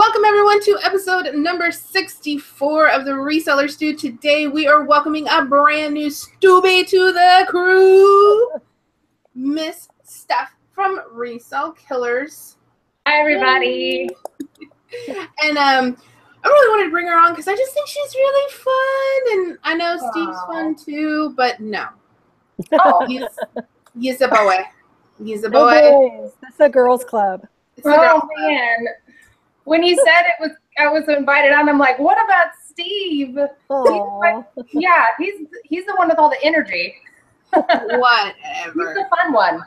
Welcome everyone to episode number 64 of the Reseller Stew. Today we are welcoming a brand new Stewbie to the crew, Miss Steph from Resell Killers. Hi everybody. And I really wanted to bring her on because I just think she's really fun, and I know Steve's fun too, but no. Oh, He's a boy. He's a boy. No boys. That's a girls' club. oh man. When you said I was invited on, I'm like, what about Steve? He's the one with all the energy. Whatever. He's the fun one.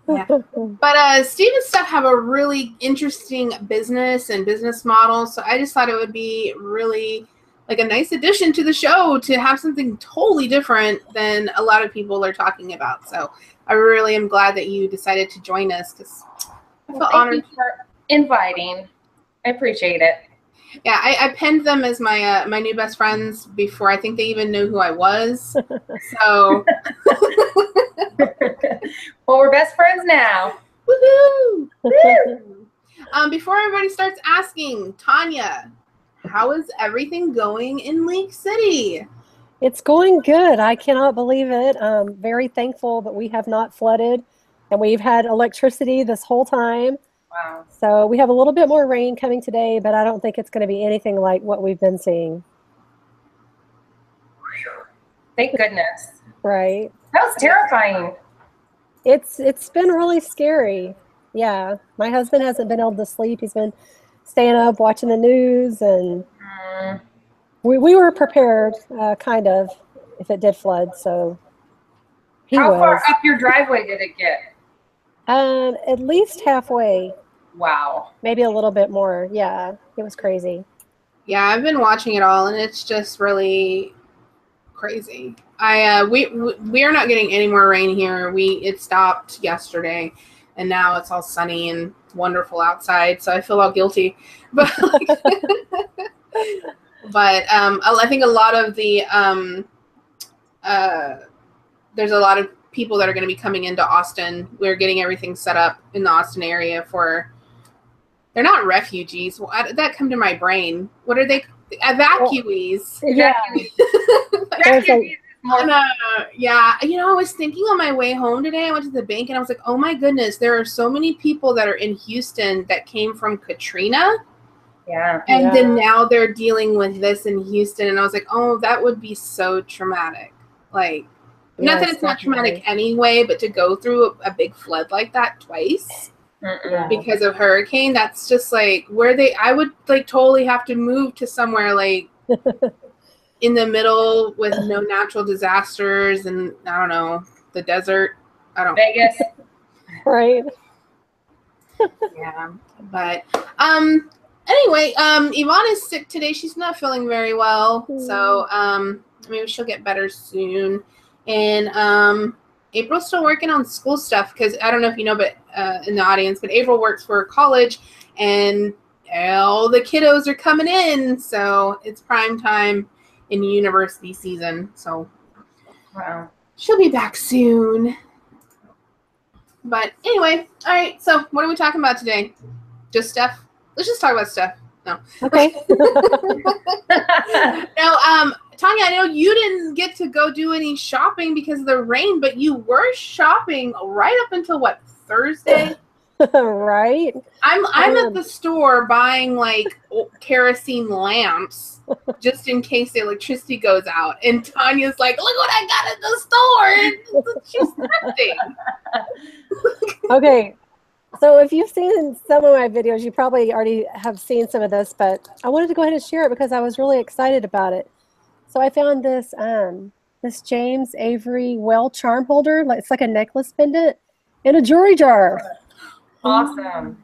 Yeah. But Steve and Steph have a really interesting business and business model, so I just thought it would be really like a nice addition to the show to have something totally different than a lot of people are talking about. So I really am glad that you decided to join us because I feel honored. Thank you for inviting. I appreciate it. Yeah, I penned them as my my new best friends before I think they even knew who I was. So, well, we're best friends now. Woohoo! Woo! Before everybody starts asking, Tonya, how is everything going in League City? It's going good. I cannot believe it. I'm very thankful that we have not flooded, and we've had electricity this whole time. Wow. So we have a little bit more rain coming today, but I don't think it's going to be anything like what we've been seeing. Thank goodness. Right. That was terrifying. It's been really scary. Yeah. My husband hasn't been able to sleep. He's been staying up watching the news, and we were prepared, kind of, if it did flood. So How far up your driveway did it get? At least halfway. Wow. Maybe a little bit more. Yeah, it was crazy. Yeah, I've been watching it all, and it's just really crazy. We are not getting any more rain here. It stopped yesterday, and now it's all sunny and wonderful outside. So I feel all guilty, but I think a lot of the there's a lot of people that are going to be coming into Austin. We're getting everything set up in the Austin area for. They're not refugees. That come to my brain. What are they? Evacuees. Yeah. Evacuees. Yeah. You know, I was thinking on my way home today, I went to the bank and I was like, oh my goodness, there are so many people that are in Houston that came from Katrina. Yeah. And then now they're dealing with this in Houston. And I was like, oh, that would be so traumatic. Like, not that it's not traumatic anyway, but to go through a big flood like that twice. Because of hurricane, that's just like I would like totally have to move to somewhere like in the middle with no natural disasters and I don't know, the desert. Vegas. Right. Yeah. But anyway, Yvon is sick today. She's not feeling very well. So maybe she'll get better soon. And April's still working on school stuff because I don't know if you know, but in the audience, but April works for college and all the kiddos are coming in. So it's prime time in university season. So wow, she'll be back soon. But anyway, all right. So what are we talking about today? Just Steph? Let's just talk about Steph. No. Okay. No, Tonya, I know you didn't get to go do any shopping because of the rain, but you were shopping right up until what, Thursday? Right. I'm at the store buying like kerosene lamps just in case the electricity goes out. And Tanya's like, look what I got at the store. And she's thrifting. Okay. So if you've seen some of my videos, you probably already have seen some of this, but I wanted to go ahead and share it because I was really excited about it. So I found this this James Avery well charm holder. It's like a necklace pendant in a jewelry jar. Awesome.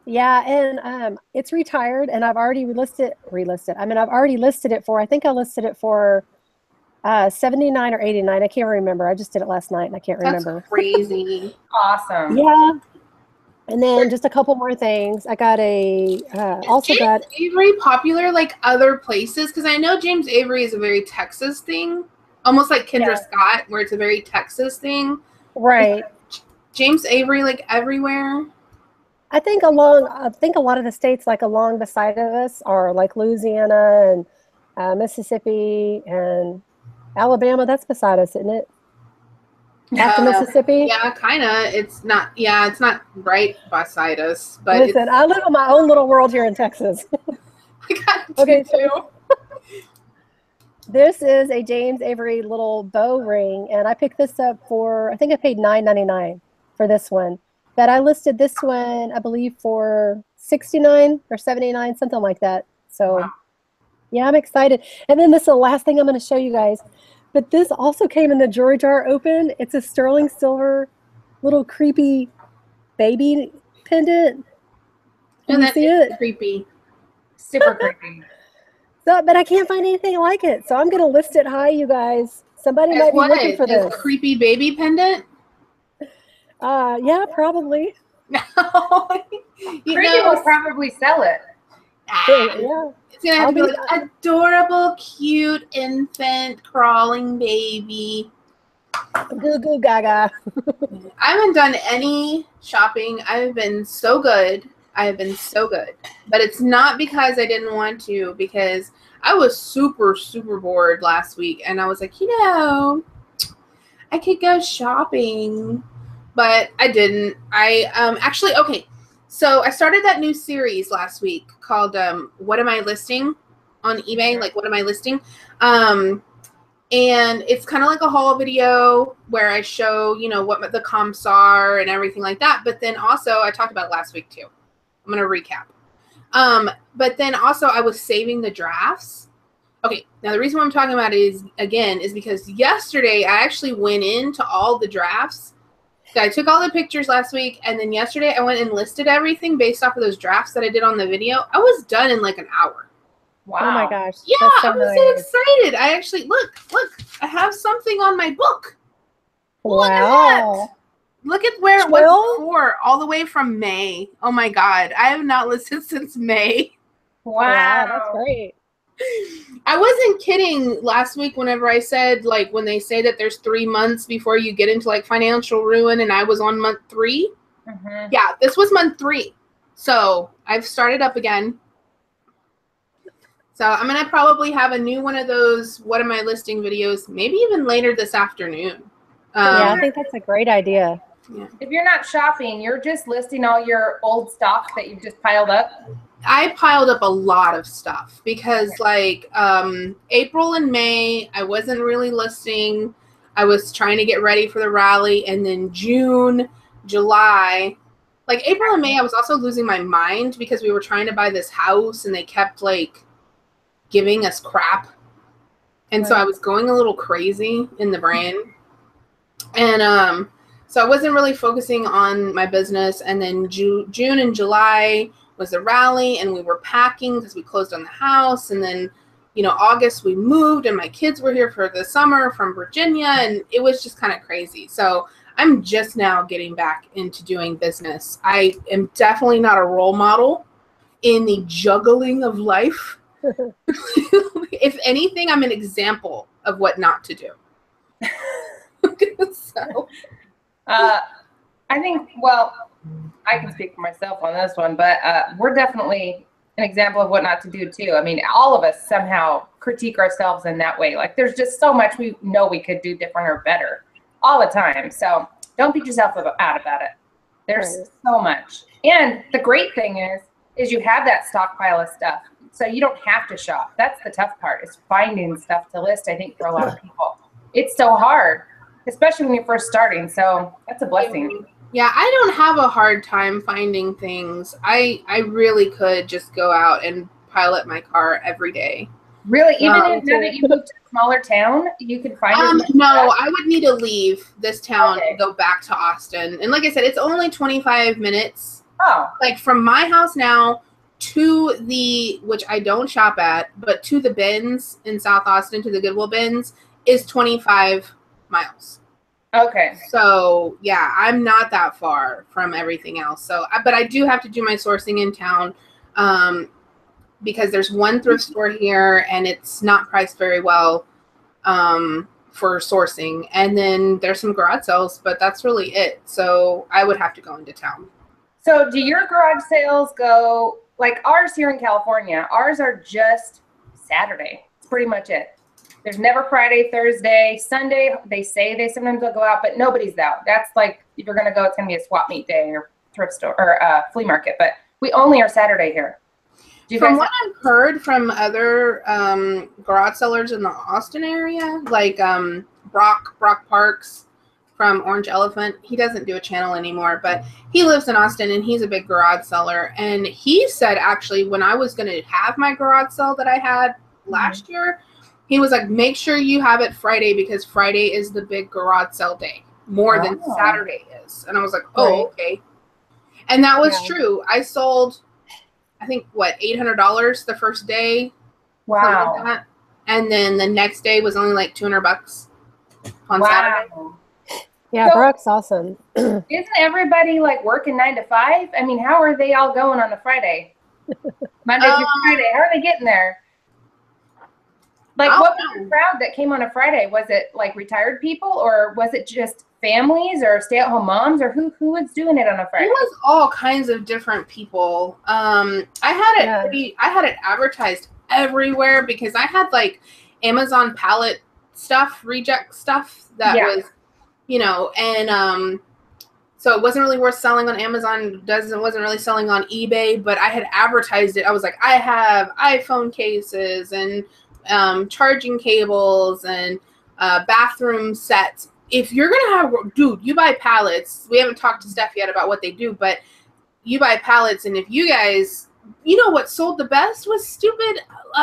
Yeah, and it's retired, and I've already I've already listed it for, I think I listed it for $79 or $89. I can't remember. I just did it last night, and I can't remember. That's crazy. Awesome. Yeah. And then just a couple more things. I got James Avery popular like other places? Because I know James Avery is a very Texas thing, almost like Kendra Scott, where it's a very Texas thing. Right. James Avery like everywhere. I think a lot of the states like along beside of us are like Louisiana and Mississippi and Alabama. That's beside us, isn't it? After Mississippi? Yeah, kind of. It's not right beside us. But listen, I live in my own little world here in Texas. I got okay, too. This is a James Avery little bow ring, and I picked this up for, I think I paid $9.99 for this one. But I listed this one, I believe, for $69 or $79, something like that. So, wow. Yeah, I'm excited. And then this is the last thing I'm going to show you guys. But this also came in the jewelry jar open. It's a sterling silver little creepy baby pendant. Can you see it? Creepy. Super creepy. So, but I can't find anything like it. So I'm going to list it high, you guys. Somebody might be looking for this. Creepy baby pendant? Yeah, probably. Creepy will probably sell it. Yeah. It's going to have to be like adorable, cute infant crawling baby. Goo goo gaga. I haven't done any shopping. I've been so good. But it's not because I didn't want to, because I was super, super bored last week. And I was like, I could go shopping. But I didn't. Okay. So I started that new series last week called What Am I Listing on eBay? Like, what am I listing? And it's kind of like a haul video where I show, what the comps are and everything like that. But then also, I talked about it last week too. I'm going to recap. But then also I was saving the drafts. Okay. Now the reason why I'm talking about it is because yesterday I actually went into all the drafts. I took all the pictures last week, and then yesterday I went and listed everything based off of those drafts that I did on the video. I was done in like an hour. Wow. Oh my gosh. Yeah, I was so excited. I actually, look, I have something on my book. Wow. Look at where it was before, all the way from May. Oh my God. I have not listed since May. Wow, that's great. I wasn't kidding last week whenever I said, like, when they say that there's 3 months before you get into like financial ruin, and I was on month 3. Mm-hmm. Yeah, this was month 3. So I've started up again. So I'm going to probably have a new one of those what am I listing videos, maybe even later this afternoon. Yeah, I think that's a great idea. Yeah. If you're not shopping, you're just listing all your old stock that you've just piled up. I piled up a lot of stuff because like April and May, I wasn't really listing. I was trying to get ready for the rally. And then June, July, like April and May, I was also losing my mind because we were trying to buy this house and they kept like giving us crap. And so I was going a little crazy in the brain. And so I wasn't really focusing on my business. And then June and July was the rally, and we were packing because we closed on the house. And then, August we moved, and my kids were here for the summer from Virginia, and it was just kind of crazy. So I'm just now getting back into doing business. I am definitely not a role model in the juggling of life. If anything, I'm an example of what not to do. So, I think, well, I can speak for myself on this one, but we're definitely an example of what not to do too. I mean, all of us somehow critique ourselves in that way. Like there's just so much we know we could do different or better all the time. So don't beat yourself out about it. There's so much. And the great thing is you have that stockpile of stuff. So you don't have to shop. That's the tough part, is finding stuff to list, I think, for a lot of people. It's so hard, especially when you're first starting. So that's a blessing. Yeah, I don't have a hard time finding things. I really could just go out and pile up my car every day. Really? Even if now that you moved to a smaller town, you could find it? No, I would need to leave this town and go back to Austin. And like I said, it's only 25 minutes. Oh. Like from my house now to the, which I don't shop at, but to the bins in South Austin, to the Goodwill bins, is 25 miles. Okay. So, yeah, I'm not that far from everything else. So, but I do have to do my sourcing in town because there's one thrift store here and it's not priced very well for sourcing. And then there's some garage sales, but that's really it. So I would have to go into town. So do your garage sales go like ours here in California? Ours are just Saturday. It's pretty much it. There's never Friday, Thursday, Sunday. They say they sometimes they'll go out, but nobody's out. That's like, if you're going to go, it's going to be a swap meet day or thrift store or flea market. But we only are Saturday here. From what I've heard from other garage sellers in the Austin area, like Brock Parks from Orange Elephant, he doesn't do a channel anymore, but he lives in Austin and he's a big garage seller. And he said, actually, when I was going to have my garage sale that I had last year, he was like, make sure you have it Friday because Friday is the big garage sale day more than Saturday is. And I was like, oh, okay. And that was true. I sold, I think, what, $800 the first day. Wow. Like that. And then the next day was only like $200 on Saturday. Yeah, so, Brock's awesome. Isn't everybody like working 9 to 5? I mean, how are they all going on a Friday? Monday through Friday. How are they getting there? Like, what was the crowd that came on a Friday? Was it like retired people, or was it just families or stay-at-home moms, or who was doing it on a Friday? It was all kinds of different people. I had it advertised everywhere because I had like Amazon pallet stuff, reject stuff that was, you know, and so it wasn't really worth selling on Amazon. Wasn't really selling on eBay, but I had advertised it. I was like, I have iPhone cases and charging cables and bathroom sets. If you're gonna have, dude, you buy pallets. We haven't talked to Steph yet about what they do, but you buy pallets, and if you guys, you know what sold the best was stupid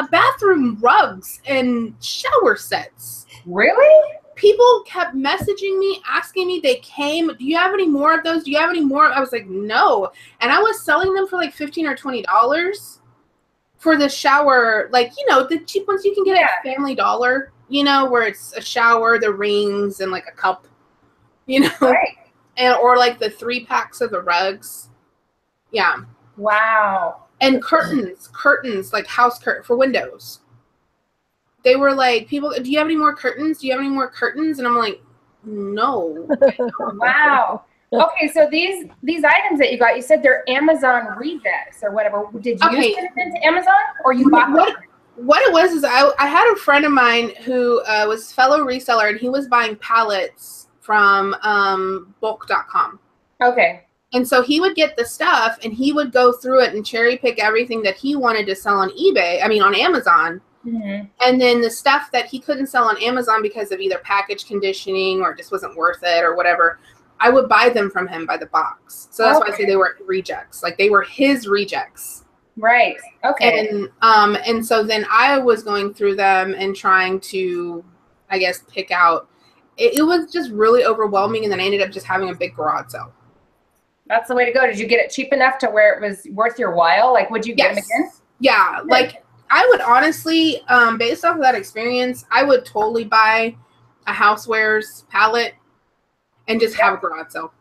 bathroom rugs and shower sets. Really? People kept messaging me, asking me. They came. Do you have any more of those? Do you have any more? I was like, no. And I was selling them for like $15 or $20 for the shower, like, you know, the cheap ones you can get at Family Dollar. You know, where it's a shower, the rings, and like a cup, you know, and or like the 3 packs of the rugs. Yeah. Wow. And curtains, like house curtain for windows. They were like, people, do you have any more curtains? Do you have any more curtains? And I'm like, no. Wow. Okay, so these items that you got, you said they're Amazon rejects or whatever. Did you send them into Amazon, or you bought them? What it was is I had a friend of mine who was a fellow reseller, and he was buying pallets from bulk.com. Okay. And so he would get the stuff, and he would go through it and cherry pick everything that he wanted to sell on eBay, on Amazon. Mm-hmm. And then the stuff that he couldn't sell on Amazon because of either package conditioning or just wasn't worth it or whatever, I would buy them from him by the box. So that's why I say they were rejects. Like, they were his rejects. Right. Okay. And so then I was going through them and trying to, I guess, pick out. It was just really overwhelming, and then I ended up just having a big garage sale. That's the way to go. Did you get it cheap enough to where it was worth your while? Like, would you get them again? Yeah. Good. Like, I would honestly, based off of that experience, I would totally buy a housewares pallet and just have a garage sale.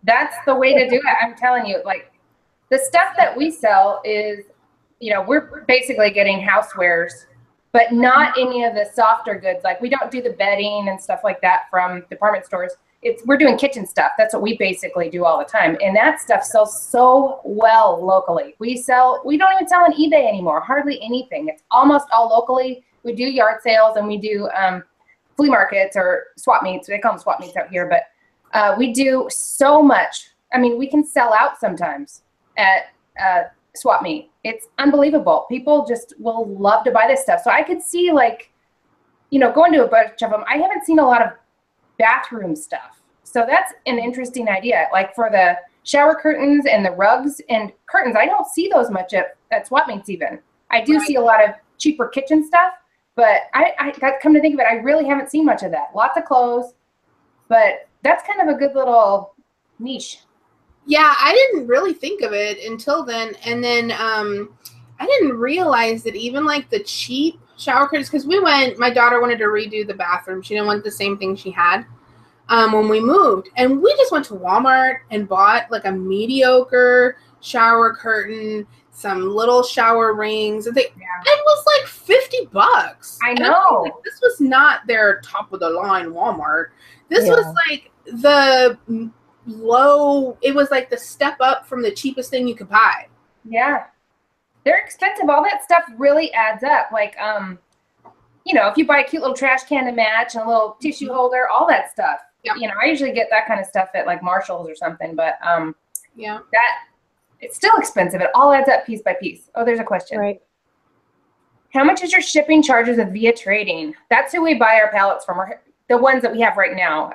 That's the way to do it. I'm telling you, like, the stuff that we sell is, you know, we're basically getting housewares, but not any of the softer goods. Like, we don't do the bedding and stuff like that from department stores. We're doing kitchen stuff. That's what we basically do all the time. And that stuff sells so well locally. We don't even sell on eBay anymore, hardly anything. It's almost all locally. We do yard sales, and we do flea markets or swap meets. They call them swap meets out here, but we do so much. I mean, we can sell out sometimes at swap meet. It's unbelievable. People just will love to buy this stuff. So I could see, like, you know, going to a bunch of them. I haven't seen a lot of bathroom stuff. So that's an interesting idea. Like, for the shower curtains and the rugs and curtains, I don't see those much at swap meets even. I do see a lot of cheaper kitchen stuff, but I got come to think of it, I really haven't seen much of that. Lots of clothes, but that's kind of a good little niche. Yeah, I didn't really think of it until then. And then I didn't realize that even like the cheap shower curtains, because my daughter wanted to redo the bathroom. She didn't want the same thing she had when we moved. And we just went to Walmart and bought like a mediocre shower curtain, some little shower rings. And it was like $50. I know. Like, this was not their top of the line Walmart. This was like the low. It was like the step up from the cheapest thing you could buy. Yeah. They're expensive. All that stuff really adds up. Like, you know, if you buy a cute little trash can to match and a little tissue holder, all that stuff. Yep. You know, I usually get that kind of stuff at like Marshall's or something, but yeah, it's still expensive. It all adds up piece by piece. Oh, there's a question. Right. How much is your shipping charges of Via Trading? That's who we buy our pallets from, the ones that we have right now.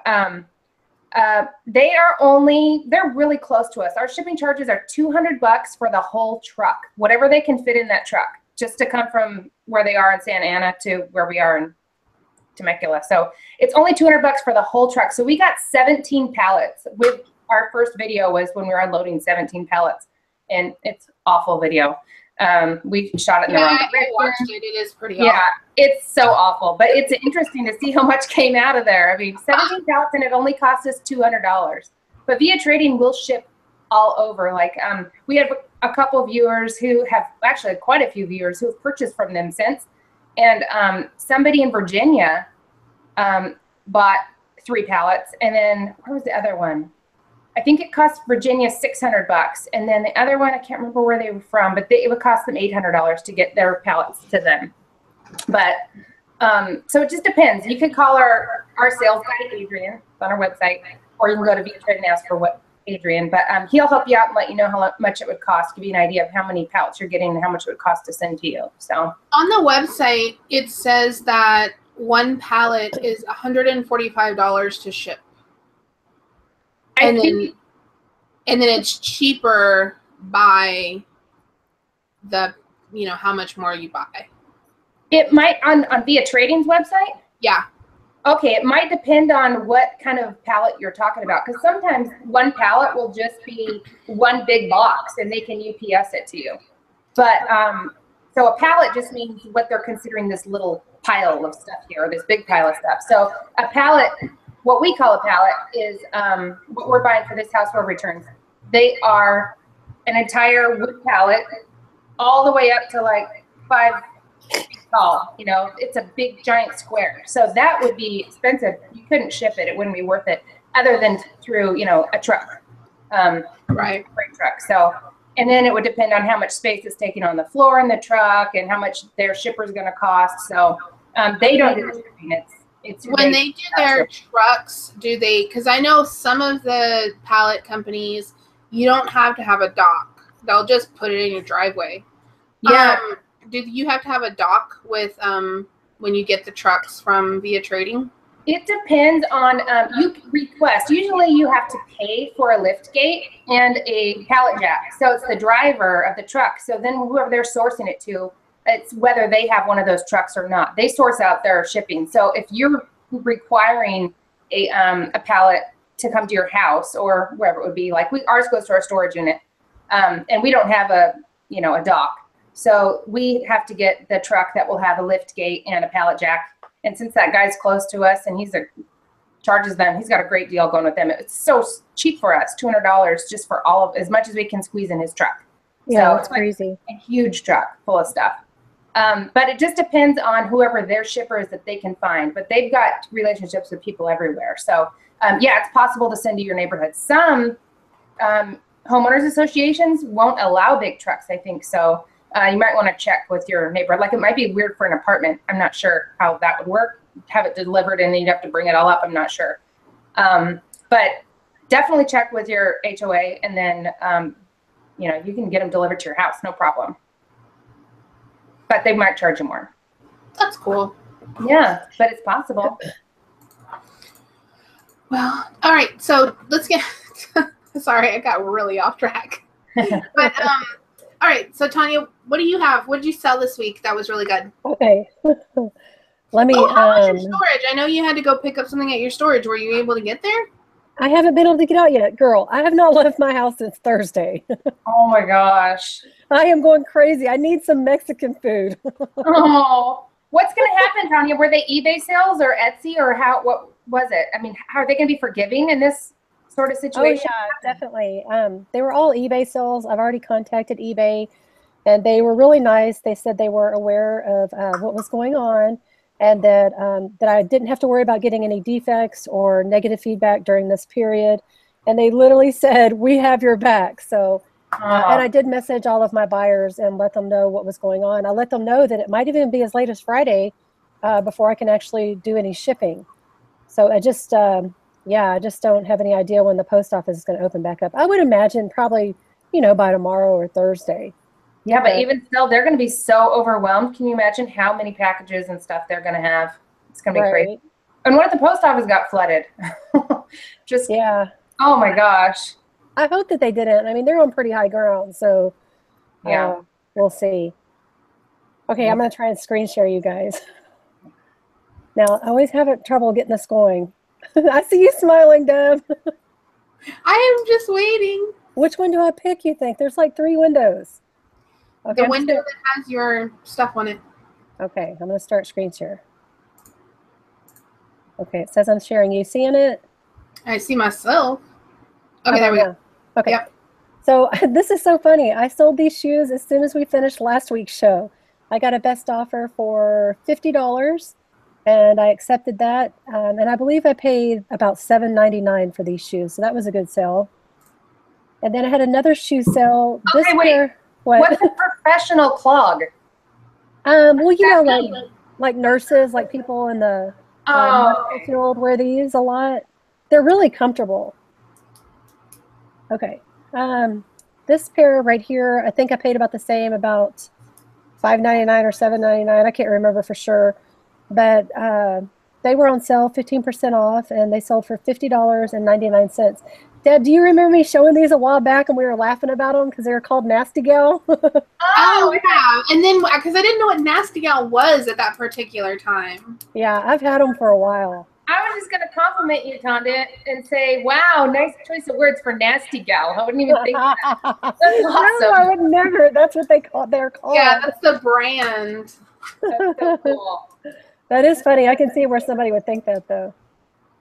They're really close to us. Our shipping charges are $200 for the whole truck, whatever they can fit in that truck, just to come from where they are in Santa Ana to where we are in Temecula. So it's only $200 for the whole truck. So we got 17 pallets. With our first video was when we were unloading 17 pallets, and it's awful video. We shot it in the wrong direction. I watched it. It is pretty awful. Yeah, it's so awful, but it's interesting to see how much came out of there. I mean, 17 pallets, and it only cost us $200. But Via Trading will ship all over. Like, we have a couple of viewers who have, actually quite a few viewers who have purchased from them since. And somebody in Virginia bought 3 pallets, and then where was the other one? I think it cost Virginia $600, and then the other one, I can't remember where they were from, but it would cost them $800 to get their pallets to them. But so it just depends. You can call our sales guy, Adrian, on our website, or you can go to Via Trade and ask for what Adrian. But he'll help you out and let you know how much it would cost, give you an idea of how many pallets you're getting and how much it would cost to send to you. So on the website, it says that one pallet is $145 to ship. And then it's cheaper by the, you know, how much more you buy. It might on Via Trading's website? Yeah. Okay, it might depend on what kind of pallet you're talking about, because sometimes one pallet will just be one big box and they can UPS it to you. But so a pallet just means what they're considering this little pile of stuff here, or this big pile of stuff. So a pallet, what we call a pallet, is what we're buying for this house for returns. They are an entire wood pallet all the way up to like 5 feet tall. You know, it's a big giant square. So that would be expensive. You couldn't ship it. It wouldn't be worth it other than through, you know, a truck, right, freight truck. So, and then it would depend on how much space is taken on the floor in the truck and how much their shipper is going to cost. So they don't do the shipping. It's when they do their trucks, do they, because I know some of the pallet companies, you don't have to have a dock. They'll just put it in your driveway. Yeah. Do you have to have a dock with when you get the trucks from Via Trading? It depends on, you request. Usually you have to pay for a lift gate and a pallet jack. So it's the driver of the truck. So then whoever they're sourcing it to, it's whether they have one of those trucks or not. They source out their shipping. So if you're requiring a pallet to come to your house or wherever it would be, like ours goes to our storage unit, and we don't have a dock. So we have to get the truck that will have a lift gate and a pallet jack. And since that guy's close to us and charges them, he's got a great deal going with them. It's so cheap for us, $200 just for all of as much as we can squeeze in his truck. Yeah, so it's crazy. A huge truck full of stuff. But it just depends on whoever their shipper is that they can find. But they've got relationships with people everywhere. So yeah, it's possible to send to your neighborhood. Some homeowners associations won't allow big trucks, I think. So you might want to check with your neighbor. Like, it might be weird for an apartment. I'm not sure how that would work. Have it delivered and then you'd have to bring it all up. I'm not sure. But definitely check with your HOA, and then you can get them delivered to your house, no problem. But they might charge you more. That's cool. Yeah, but it's possible. Well, all right. So let's get. Sorry, I got really off track. But all right. So Tonya, what do you have? What did you sell this week that was really good? Okay. Let me. How was your storage? I know you had to go pick up something at your storage. Were you able to get there? I haven't been able to get out yet, girl. I have not left my house since Thursday. Oh my gosh. I am going crazy. I need some Mexican food. Oh, what's going to happen, Tonya? Were they eBay sales or Etsy, or what was it? I mean, how are they going to be forgiving in this sort of situation? Oh, yeah, definitely. They were all eBay sales. I've already contacted eBay, and they were really nice. They said they were aware of what was going on, and that I didn't have to worry about getting any defects or negative feedback during this period. And they literally said, we have your back. So, and I did message all of my buyers and let them know what was going on. I let them know that it might even be as late as Friday before I can actually do any shipping. So I just, I just don't have any idea when the post office is going to open back up. I would imagine probably, by tomorrow or Thursday. Yeah, but even still, they're going to be so overwhelmed. Can you imagine how many packages and stuff they're going to have? It's going to be crazy. And what if the post office got flooded? Yeah. Oh my gosh. I hope that they didn't. I mean, they're on pretty high ground, so yeah, we'll see. Okay, I'm going to try and screen share you guys. Now, I always have trouble getting this going. I see you smiling, Deb. I am just waiting. Which one do I pick, you think? There's like 3 windows. Okay, the window that has your stuff on it. Okay, I'm going to start screen share. Okay, it says I'm sharing. You seeing it? I see myself. Okay, there we go. Okay. Yep. So this is so funny. I sold these shoes as soon as we finished last week's show. I got a best offer for $50, and I accepted that. And I believe I paid about $7.99 for these shoes, so that was a good sale. And then I had another shoe sale. Okay, wait. What's a professional clog? Well, like nurses, like people in the medical field wear these a lot. They're really comfortable. Okay. This pair right here, I think I paid about the same, about $5.99 or $7.99. I can't remember for sure. But they were on sale, 15% off, and they sold for $50.99. Deb, do you remember me showing these a while back and we were laughing about them because they were called Nasty Gal? Oh, yeah. And then, because I didn't know what Nasty Gal was at that particular time. Yeah, I've had them for a while. I was just going to compliment you, Tonda, and say, wow, nice choice of words for Nasty Gal. I wouldn't even think that. That's awesome. No, I would never. That's what they're called. Yeah, that's the brand. That's so cool. That is funny. I can see where somebody would think that, though.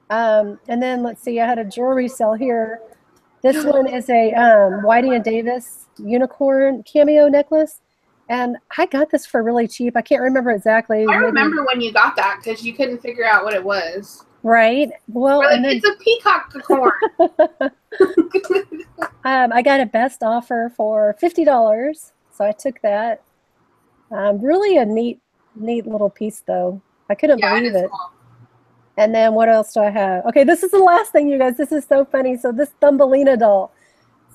And then let's see, I had a jewelry sale here. This one is a Whitey and Davis unicorn cameo necklace. And I got this for really cheap. I can't remember exactly. I remember when you got that because you couldn't figure out what it was. Right. Well, like, it's a peacock corn. I got a best offer for $50. So I took that. Really a neat little piece, though. I couldn't believe it. Cool. And then what else do I have? Okay, this is the last thing, you guys. This is so funny. So this Thumbelina doll.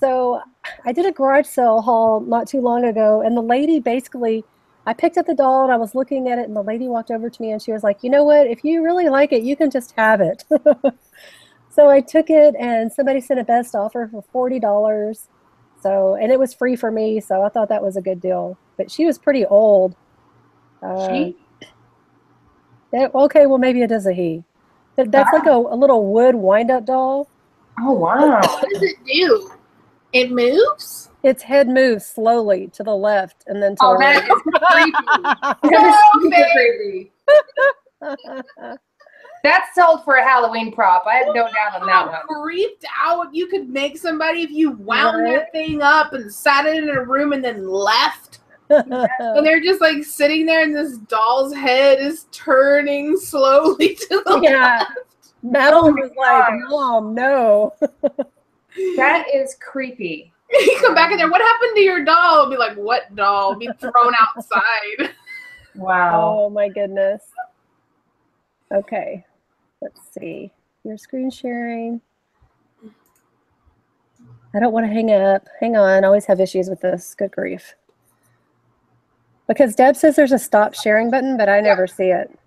So I did a garage sale haul not too long ago, and the lady basically, I picked up the doll and I was looking at it, and the lady walked over to me and she was like, you know what? If you really like it, you can just have it. So I took it, and somebody sent a best offer for $40. So, and it was free for me, so I thought that was a good deal. But she was pretty old. Okay, well, maybe it is a he. That's like a little wood wind-up doll. Oh, wow. What does it do? It moves? Its head moves slowly to the left and then to the right. That is creepy. That's sold for a Halloween prop. I have no doubt on that one. Creeped out. You could make somebody if you wound that thing up and sat it in a room and then left. And they're just like sitting there, and this doll's head is turning slowly to the left. Madeline was like, Mom, no. That is creepy. You come back in there, what happened to your doll? I'll be like, what doll? Be thrown outside. Wow. Oh my goodness. Okay. Let's see. Your screen sharing. I don't want to hang up. Hang on. I always have issues with this. Good grief. Because Deb says there's a stop sharing button, but I never see it.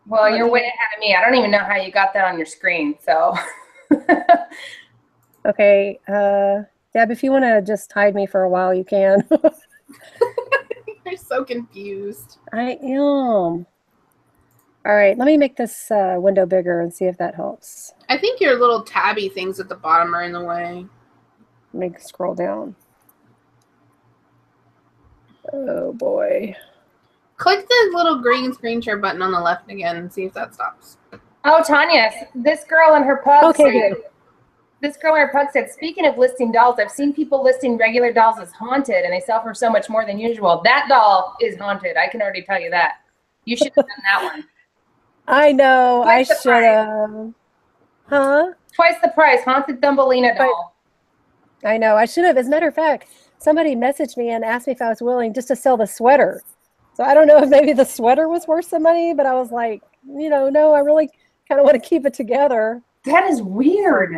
Well, you're way ahead of me. I don't even know how you got that on your screen, so. Okay. Deb, if you want to just hide me for a while, you can. You're so confused. I am. All right. Let me make this window bigger and see if that helps. I think your little tabby things at the bottom are in the way. Let me scroll down. Oh boy. Click the little green screen share button on the left again and see if that stops. Oh, Tonya, this girl in her pug said, speaking of listing dolls, I've seen people listing regular dolls as haunted, and they sell for so much more than usual. That doll is haunted. I can already tell you that. You should have done that one. I know. I should have. Huh? Twice the price, Haunted Thumbelina doll. I know. I should have. As a matter of fact, somebody messaged me and asked me if I was willing just to sell the sweater. So I don't know if maybe the sweater was worth some money, but I was like, you know, no, I really kind of want to keep it together. That is weird.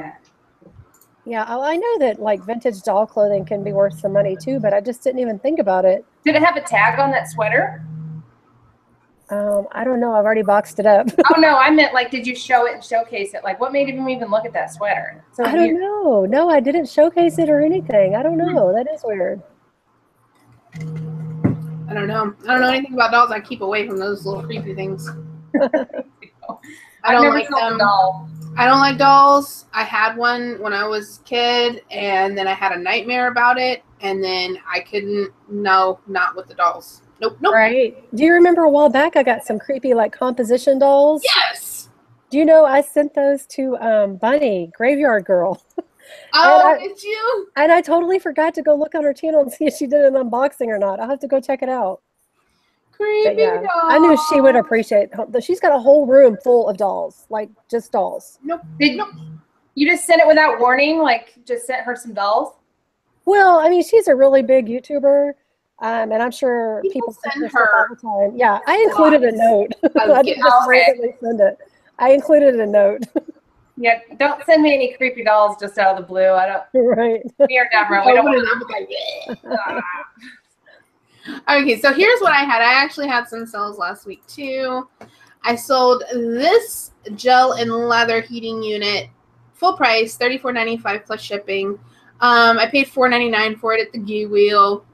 Yeah, I know that like vintage doll clothing can be worth some money too, but I just didn't even think about it. Did it have a tag on that sweater? I don't know. I've already boxed it up. Oh no, I meant like, did you show it and showcase it? Like, what made him even look at that sweater? So I don't know. No, I didn't showcase it or anything. I don't know. That is weird. I don't know. I don't know anything about dolls. I keep away from those little creepy things. I don't like them. I don't like dolls. I had one when I was a kid, and then I had a nightmare about it, and then I couldn't. No, not with the dolls. Nope, nope. Right. Do you remember a while back I got some creepy like composition dolls? Yes. Do you know I sent those to Bunny, Graveyard Girl? Oh, did you? And I totally forgot to go look on her channel and see if she did an unboxing or not. I'll have to go check it out. Creepy yeah, doll. I knew she would appreciate it. She's got a whole room full of dolls, like just dolls. Nope. You just sent it without warning? Like just sent her some dolls? Well, I mean, she's a really big YouTuber. And I'm sure people send her all the time. Yeah, I included a note. I didn't just randomly send it. I included a note. Yeah, don't send me any creepy dolls just out of the blue. I don't. Right. Me or Deborah, we don't want to. Okay, so here's what I had. I actually had some sales last week too. I sold this gel and leather heating unit, full price, $34.95 plus shipping. I paid $4.99 for it at the Gee Wheel.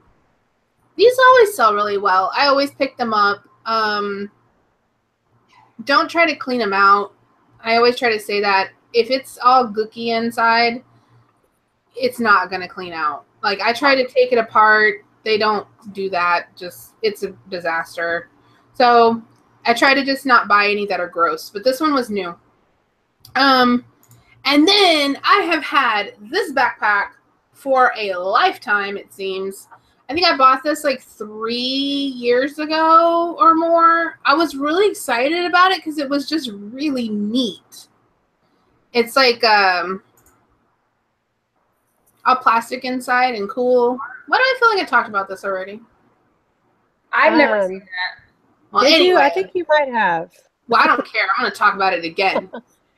These always sell really well. I always pick them up. Don't try to clean them out. I always try to say that. If it's all gooky inside, it's not going to clean out. Like, I try to take it apart. They don't do that. Just, it's a disaster. So, I try to just not buy any that are gross. But this one was new. And then I have had this backpack for a lifetime, it seems. I think I bought this like 3 years ago or more. I was really excited about it because it was just really neat. It's like all plastic inside and cool. Why do I feel like I talked about this already? I've never seen that. Well, did anyway, you? I think you might have. Well, I don't care. I'm going to talk about it again.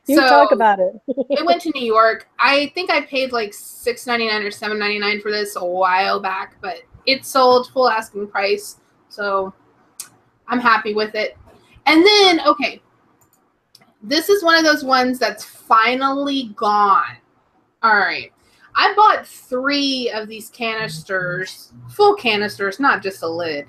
Talk about it. It went to New York. I think I paid like $6.99 or $7.99 for this a while back, but it sold full asking price, so I'm happy with it. And then, okay, this is one of those ones that's finally gone. All right. I bought 3 of these canisters, full canisters, not just a lid,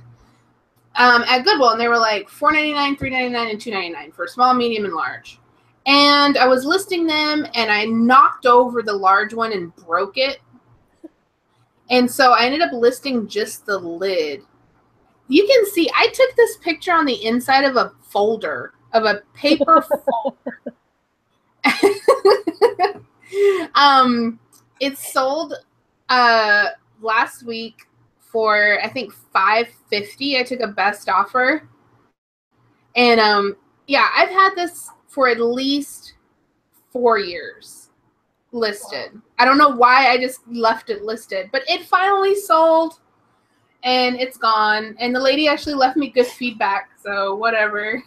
at Goodwill, and they were like $4.99, $3.99, and $2.99 for small, medium, and large. And I was listing them, and I knocked over the large one and broke it. And so I ended up listing just the lid. You can see, I took this picture on the inside of a folder, of a paper folder. It sold last week for, I think, $5.50. I took a best offer. And yeah, I've had this for at least 4 years listed. Wow. I don't know why I just left it listed, but it finally sold and it's gone. And the lady actually left me good feedback, so whatever.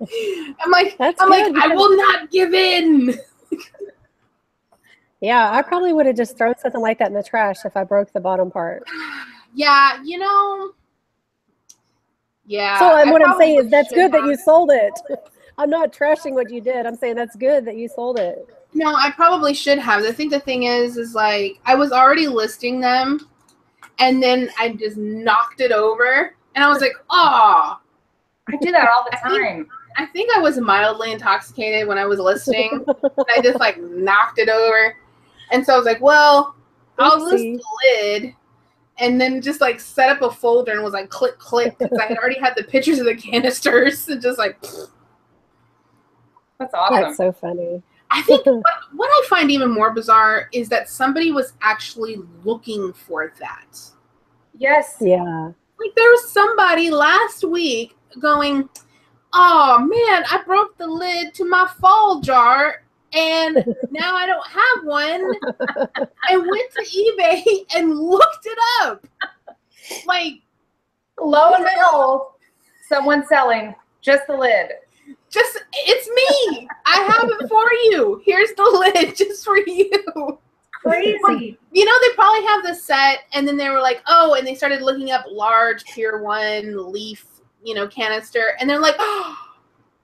I'm like, I will not give in. Yeah, I probably would have just thrown something like that in the trash if I broke the bottom part. Yeah, you know. Yeah. So what I'm saying is that's good that you sold it. I'm not trashing what you did. I'm saying that's good that you sold it. No, I probably should have. I think the thing is like I was already listing them, and then I just knocked it over, and I was like, oh. I do that all the time. I think I was mildly intoxicated when I was listing. And I just like knocked it over. And so I was like, well, I'll list the lid. And then just like set up a folder and was like click, click. Because I had already had the pictures of the canisters. And just like. That's awesome. That's so funny. I think what I find even more bizarre is that somebody was actually looking for that. Yes. Yeah. Like there was somebody last week going, oh man, I broke the lid to my fall jar and now I don't have one. I went to eBay and looked it up. Like, lo and behold, someone's selling just the lid. It's me. I have it for you. Here's the lid just for you. Crazy. You know, they probably have the set, and then they were like, oh, and they started looking up large Pier 1 leaf, you know, canister, and they're like, oh,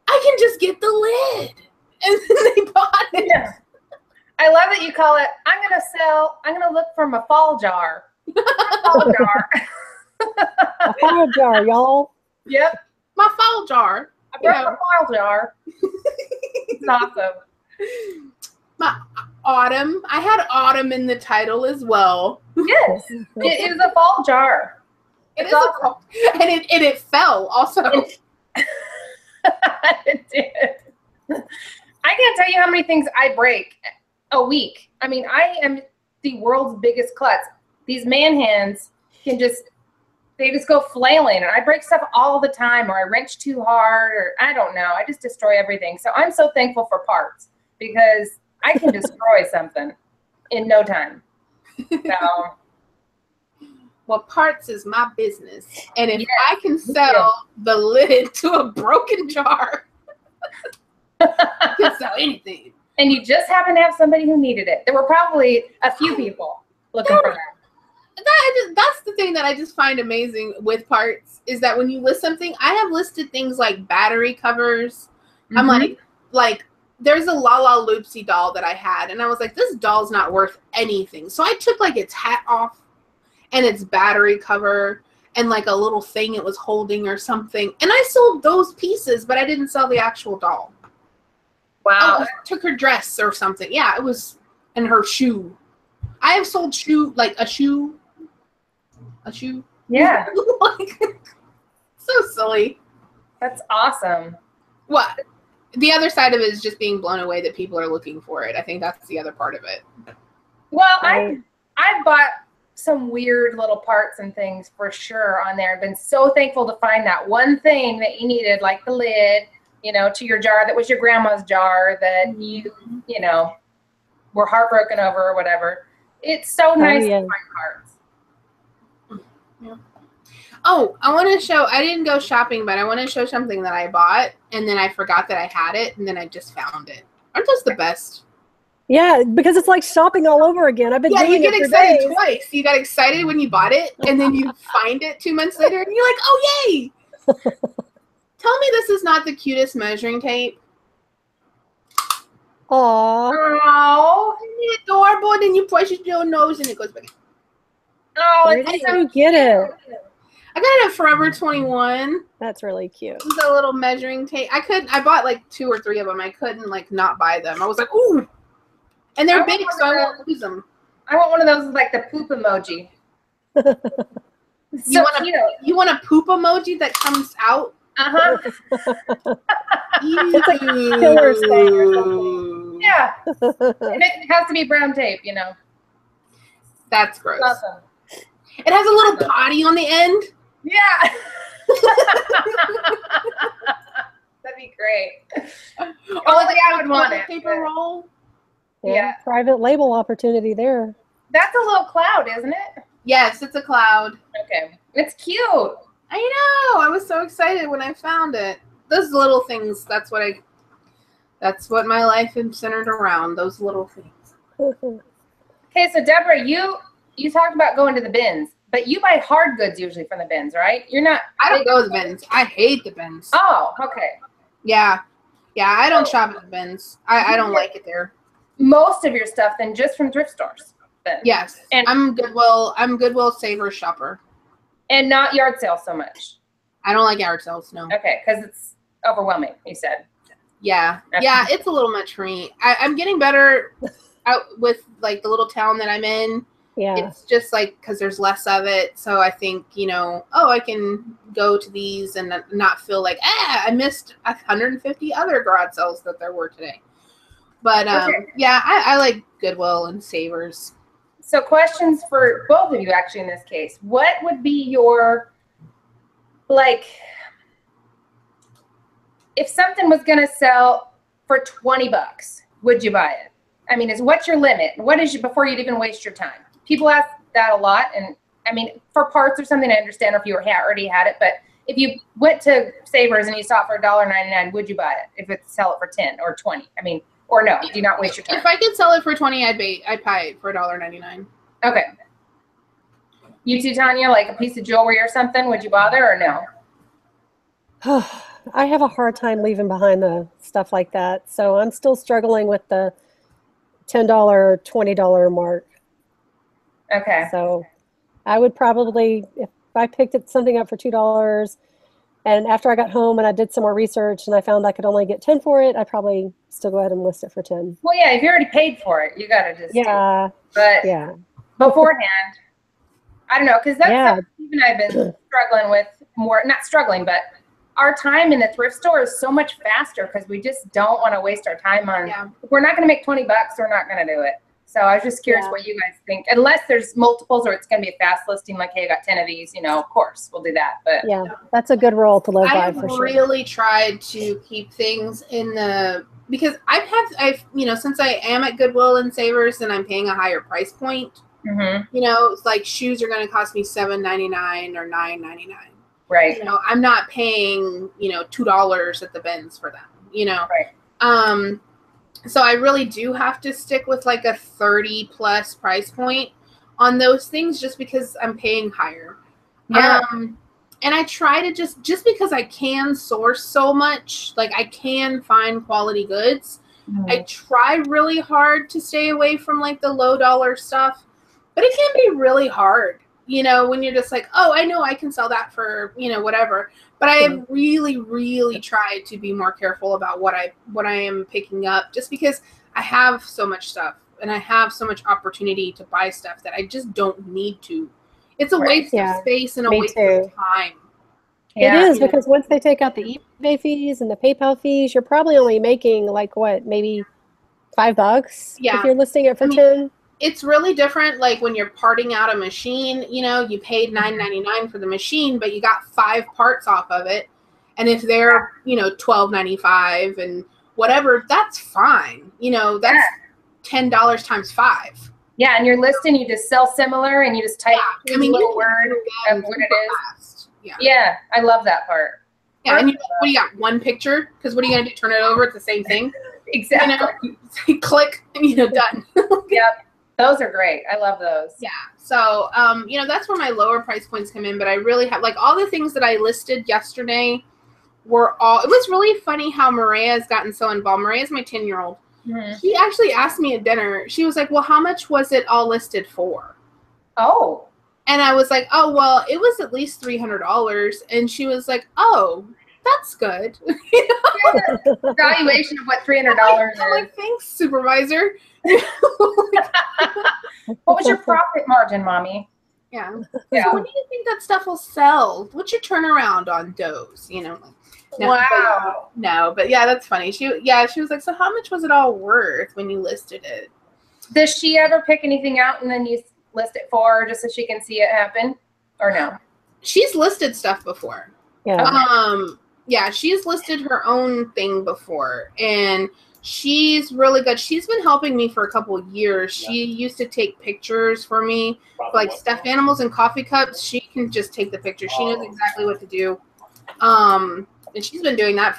I can just get the lid. And then they bought it. Yeah. I love that you call it, I'm going to look for my fall jar. Fall jar. A fall jar, y'all. Yep. My fall jar. I brought my fall jar. It's awesome. My autumn. I had autumn in the title as well. Yes. It is a fall jar. It is awesome. And it fell also. It did. I can't tell you how many things I break a week. I mean, I am the world's biggest klutz. These man hands they just go flailing, and I break stuff all the time, or I wrench too hard, or I don't know. I just destroy everything. So I'm so thankful for parts, because I can destroy something in no time. So, well, parts is my business, and if I can sell the lid to a broken jar, I can sell anything. And you just happen to have somebody who needed it. There were probably a few people looking for that. That's the thing that I just find amazing with parts, is that when you list something, I have listed things like battery covers. Mm-hmm. I'm like there's a La La Loopsy doll that I had, and I was like, this doll's not worth anything. So I took like its hat off and its battery cover and like a little thing it was holding or something, and I sold those pieces, but I didn't sell the actual doll. Wow. I took her dress or something. Yeah, it was, and her shoe. I have sold a shoe. Yeah. Like, so silly. That's awesome. What? The other side of it is just being blown away that people are looking for it. I think that's the other part of it. Well, I've bought some weird little parts and things for sure on there. I've been so thankful to find that one thing that you needed, like the lid, you know, to your jar that was your grandma's jar that you know, were heartbroken over or whatever. It's so nice to find parts. Yeah. Oh, I want to show, I didn't go shopping, but I want to show something that I bought, and then I forgot that I had it, and then I just found it. Aren't those the best? Yeah, because it's like shopping all over again. I've been doing you get it for excited days. twice. You got excited when you bought it, and then you find it 2 months later, and you're like, oh, yay! Tell me this is not the cutest measuring tape. Aww. Oh, isn't it adorable? And then you push your nose, and it goes back. Oh, Where did you get it? I got it at Forever 21. That's really cute. It's a little measuring tape. I bought like 2 or 3 of them. I couldn't like not buy them. I was like, ooh. And they're big, so I won't lose them. I want one of those with like the poop emoji. You want a poop emoji that comes out? Uh-huh. It's like a killer stain or something. Yeah. And it has to be brown tape, you know. That's gross. Awesome. It has a little potty on the end. Yeah. That'd be great. Only I would want it. Paper roll. Yeah. Private label opportunity there. That's a little cloud, isn't it? Yes, it's a cloud. Okay. It's cute. I know. I was so excited when I found it. Those little things, that's what my life is centered around, those little things. Okay, so Deborah, you talked about going to the bins, but you buy hard goods usually from the bins, right? I don't go to the bins. I hate the bins. Oh, okay. Yeah. Yeah, I don't shop at the bins. I don't like it there. Most of your stuff then just from thrift stores. Then. Yes. And I'm Goodwill Savers shopper. And not yard sales so much. I don't like yard sales, no. Okay, because it's overwhelming, you said. Yeah. Okay. Yeah, it's a little much for me. I'm getting better out with like the little town that I'm in. Yeah. It's just like because there's less of it. So I think, I can go to these and not feel like, I missed 150 other garage sales that there were today. But yeah, I like Goodwill and Savers. So questions for both of you actually in this case. What would be your, like, if something was going to sell for 20 bucks, would you buy it? I mean, what's your limit? What is before you'd even waste your time? People ask that a lot. And I mean, for parts or something, I understand if you already had it, but if you went to Savers and you saw it for $1.99, would you buy it if it sell it for 10 or 20? I mean, or no, do not waste your time. If I could sell it for 20, I'd buy it for $1.99. Okay. You too, Tonya, like a piece of jewelry or something, would you bother or no? I have a hard time leaving behind the stuff like that. So I'm still struggling with the $10, $20 mark. Okay. So I would probably, if I picked something up for $2 and after I got home and I did some more research and I found I could only get 10 for it, I'd probably still go ahead and list it for 10. Well, yeah, if you already paid for it, you got to just yeah. But yeah. beforehand, I don't know, because that's something even I've been struggling with more, not struggling, but our time in the thrift store is so much faster because we just don't want to waste our time on, if we're not going to make 20 bucks, we're not going to do it. So I was just curious what you guys think, unless there's multiples or it's going to be a fast listing, like, hey, I got 10 of these, you know, of course we'll do that. But yeah, that's a good rule to live by for sure. I've really tried to keep things in the, because I've, you know, since I am at Goodwill and Savers and I'm paying a higher price point, you know, it's like shoes are going to cost me $7.99 or $9.99. Right. You know, I'm not paying, you know, $2 at the bins for them, you know. Right. So I really do have to stick with like a 30 plus price point on those things just because I'm paying higher. Yeah. And I try to just because I can source so much, like I can find quality goods. I try really hard to stay away from like the low dollar stuff, but it can be really hard, you know, when you're just like, oh, I know I can sell that for, you know, whatever. But I have really, really tried to be more careful about what I am picking up, just because I have so much stuff and I have so much opportunity to buy stuff that I just don't need to. It's a waste of space and a waste of time. Yeah. It is, because once they take out the eBay fees and the PayPal fees, you're probably only making like what, maybe $5 if you're listing it for 10. It's really different, like when you're parting out a machine, you know, you paid $9.99 for the machine, but you got 5 parts off of it. And if they're, you know, $12.95 and whatever, that's fine. You know, that's $10 times 5. Yeah, and you're listing, you just sell similar and you just type a little word of what it is. Yeah, I love that part. Yeah, and what do you got? One picture? Because what are you going to do? Turn it over? It's the same thing? Exactly. You know, click and, you know, done. Yep. Those are great. I love those. Yeah. So, you know, that's where my lower price points come in. But I really have, like, all the things that I listed yesterday were all, it was really funny how Maria has gotten so involved. Maria's my 10-year-old. She actually asked me at dinner, she was like, well, how much was it all listed for? Oh. And I was like, oh, well, it was at least $300. And she was like, oh, that's good. Valuation of what $300 is. I'm like, thanks, supervisor. What was your profit margin, Mommy? Yeah. So what do you think that stuff will sell? What's your turnaround on those? You know? No, wow. But yeah, that's funny. She was like, so how much was it all worth when you listed it? Does she ever pick anything out and then you list it for her just so she can see it happen? Or no? She's listed stuff before. Yeah. Yeah, she's listed her own thing before, and she's really good. She's been helping me for a couple of years. She used to take pictures for me, like stuffed animals and coffee cups. She can just take the picture. She knows exactly what to do. And she's been doing that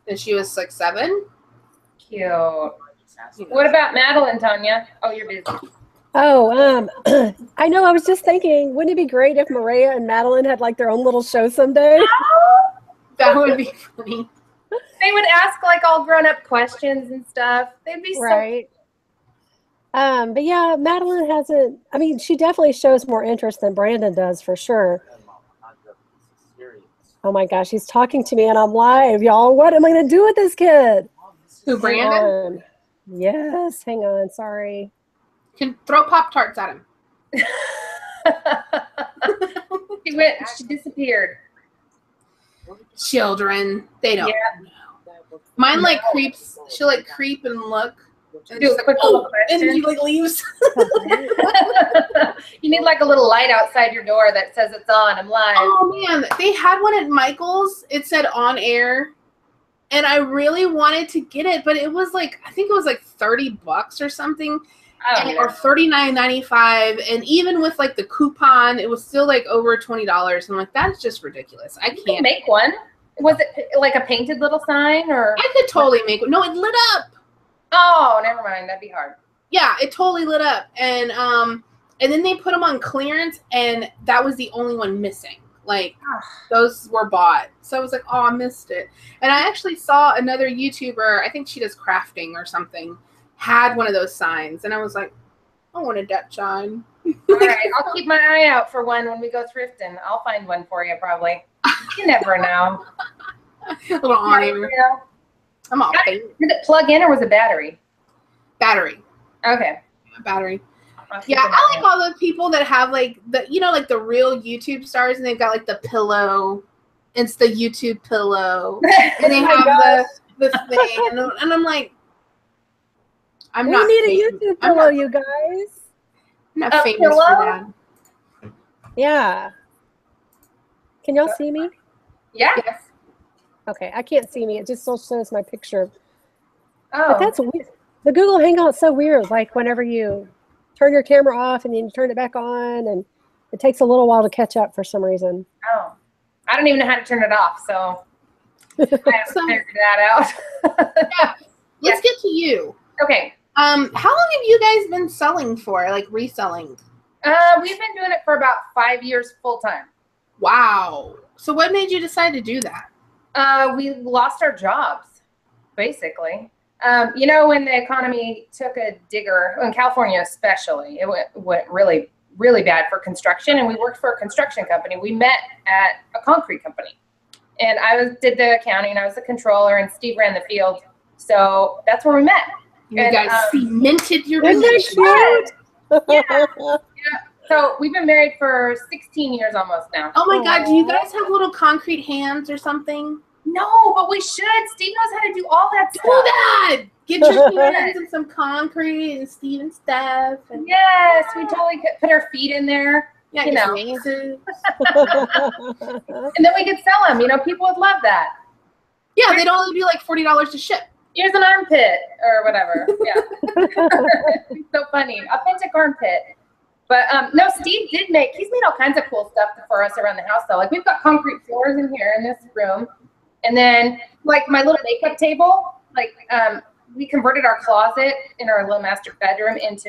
since she was like 7. Cute. What about Madeline, Tonya? Oh, you're busy. Oh, I know. I was just thinking, wouldn't it be great if Maria and Madeline had like their own little show someday? That would be funny. They would ask like all grown-up questions and stuff. They'd be right. But yeah, Madeline hasn't. I mean, she definitely shows more interest than Brandon does, for sure. Oh my gosh, he's talking to me and I'm live, y'all. What am I going to do with this kid? Who, Brandon? Yes, hang on. Sorry. You can throw Pop-Tarts at him. She disappeared. Children, they don't know. Mine like creeps. She'll like creep and look. Do a quick little question. And he like leaves. You need like a little light outside your door that says it's on. I'm live. Oh man, they had one at Michael's. It said on air, and I really wanted to get it, but it was like, I think it was like $30 or something, or $39.95, and even with like the coupon, it was still like over $20. I'm like, that's just ridiculous. I can't make one. Was it like a painted little sign, or? I could totally make one. No, it lit up. Oh, never mind. That'd be hard. Yeah, it totally lit up, and then they put them on clearance, and that was the only one missing. Like, those were bought. So I was like, oh, I missed it. And I actually saw another YouTuber, I think she does crafting or something, had one of those signs, and I was like, I wanted that sign. All right, I'll keep my eye out for one when we go thrifting. I'll find one for you probably. You never know. A little on air. I'm all Did it plug in or was it battery? Battery. Okay. Battery. Yeah, I like all the people that have like the, you know, like the real YouTube stars, and they've got like the pillow. It's the YouTube pillow, and they have the thing, and I'm like, I'm not. We need a YouTube pillow, you guys. I'm not famous for that. Yeah. Can y'all see me? Yeah. Yes. Okay, I can't see me. It just still shows my picture. Oh. But that's weird. The Google Hangout's so weird. Like whenever you turn your camera off and then you turn it back on, and it takes a little while to catch up for some reason. Oh. I don't even know how to turn it off, so I haven't figured that out. Yeah. Let's get to you. Okay. How long have you guys been selling for, like reselling? We've been doing it for about 5 years full time. Wow. So what made you decide to do that? We lost our jobs, basically. You know, when the economy took a digger, in California especially, it went really, really bad for construction, and we worked for a construction company. We met at a concrete company, and did the accounting, I was the controller, and Steve ran the field. So that's where we met. You guys cemented your relationship. Yeah. So we've been married for 16 years almost now. Oh my God, do you guys have little concrete hands or something? No, but we should. Steve knows how to do all that stuff. Do that! Get your hands in some concrete and Steve and Steph. And yes, we totally could put our feet in there. Yeah, you know. And then we could sell them. You know, people would love that. Yeah, they'd only be like $40 to ship. Here's an armpit or whatever. Yeah. It's so funny. Authentic armpit. But no, Steve he's made all kinds of cool stuff for us around the house though. Like we've got concrete floors in here in this room. And then like my little makeup table, like we converted our closet in our little master bedroom into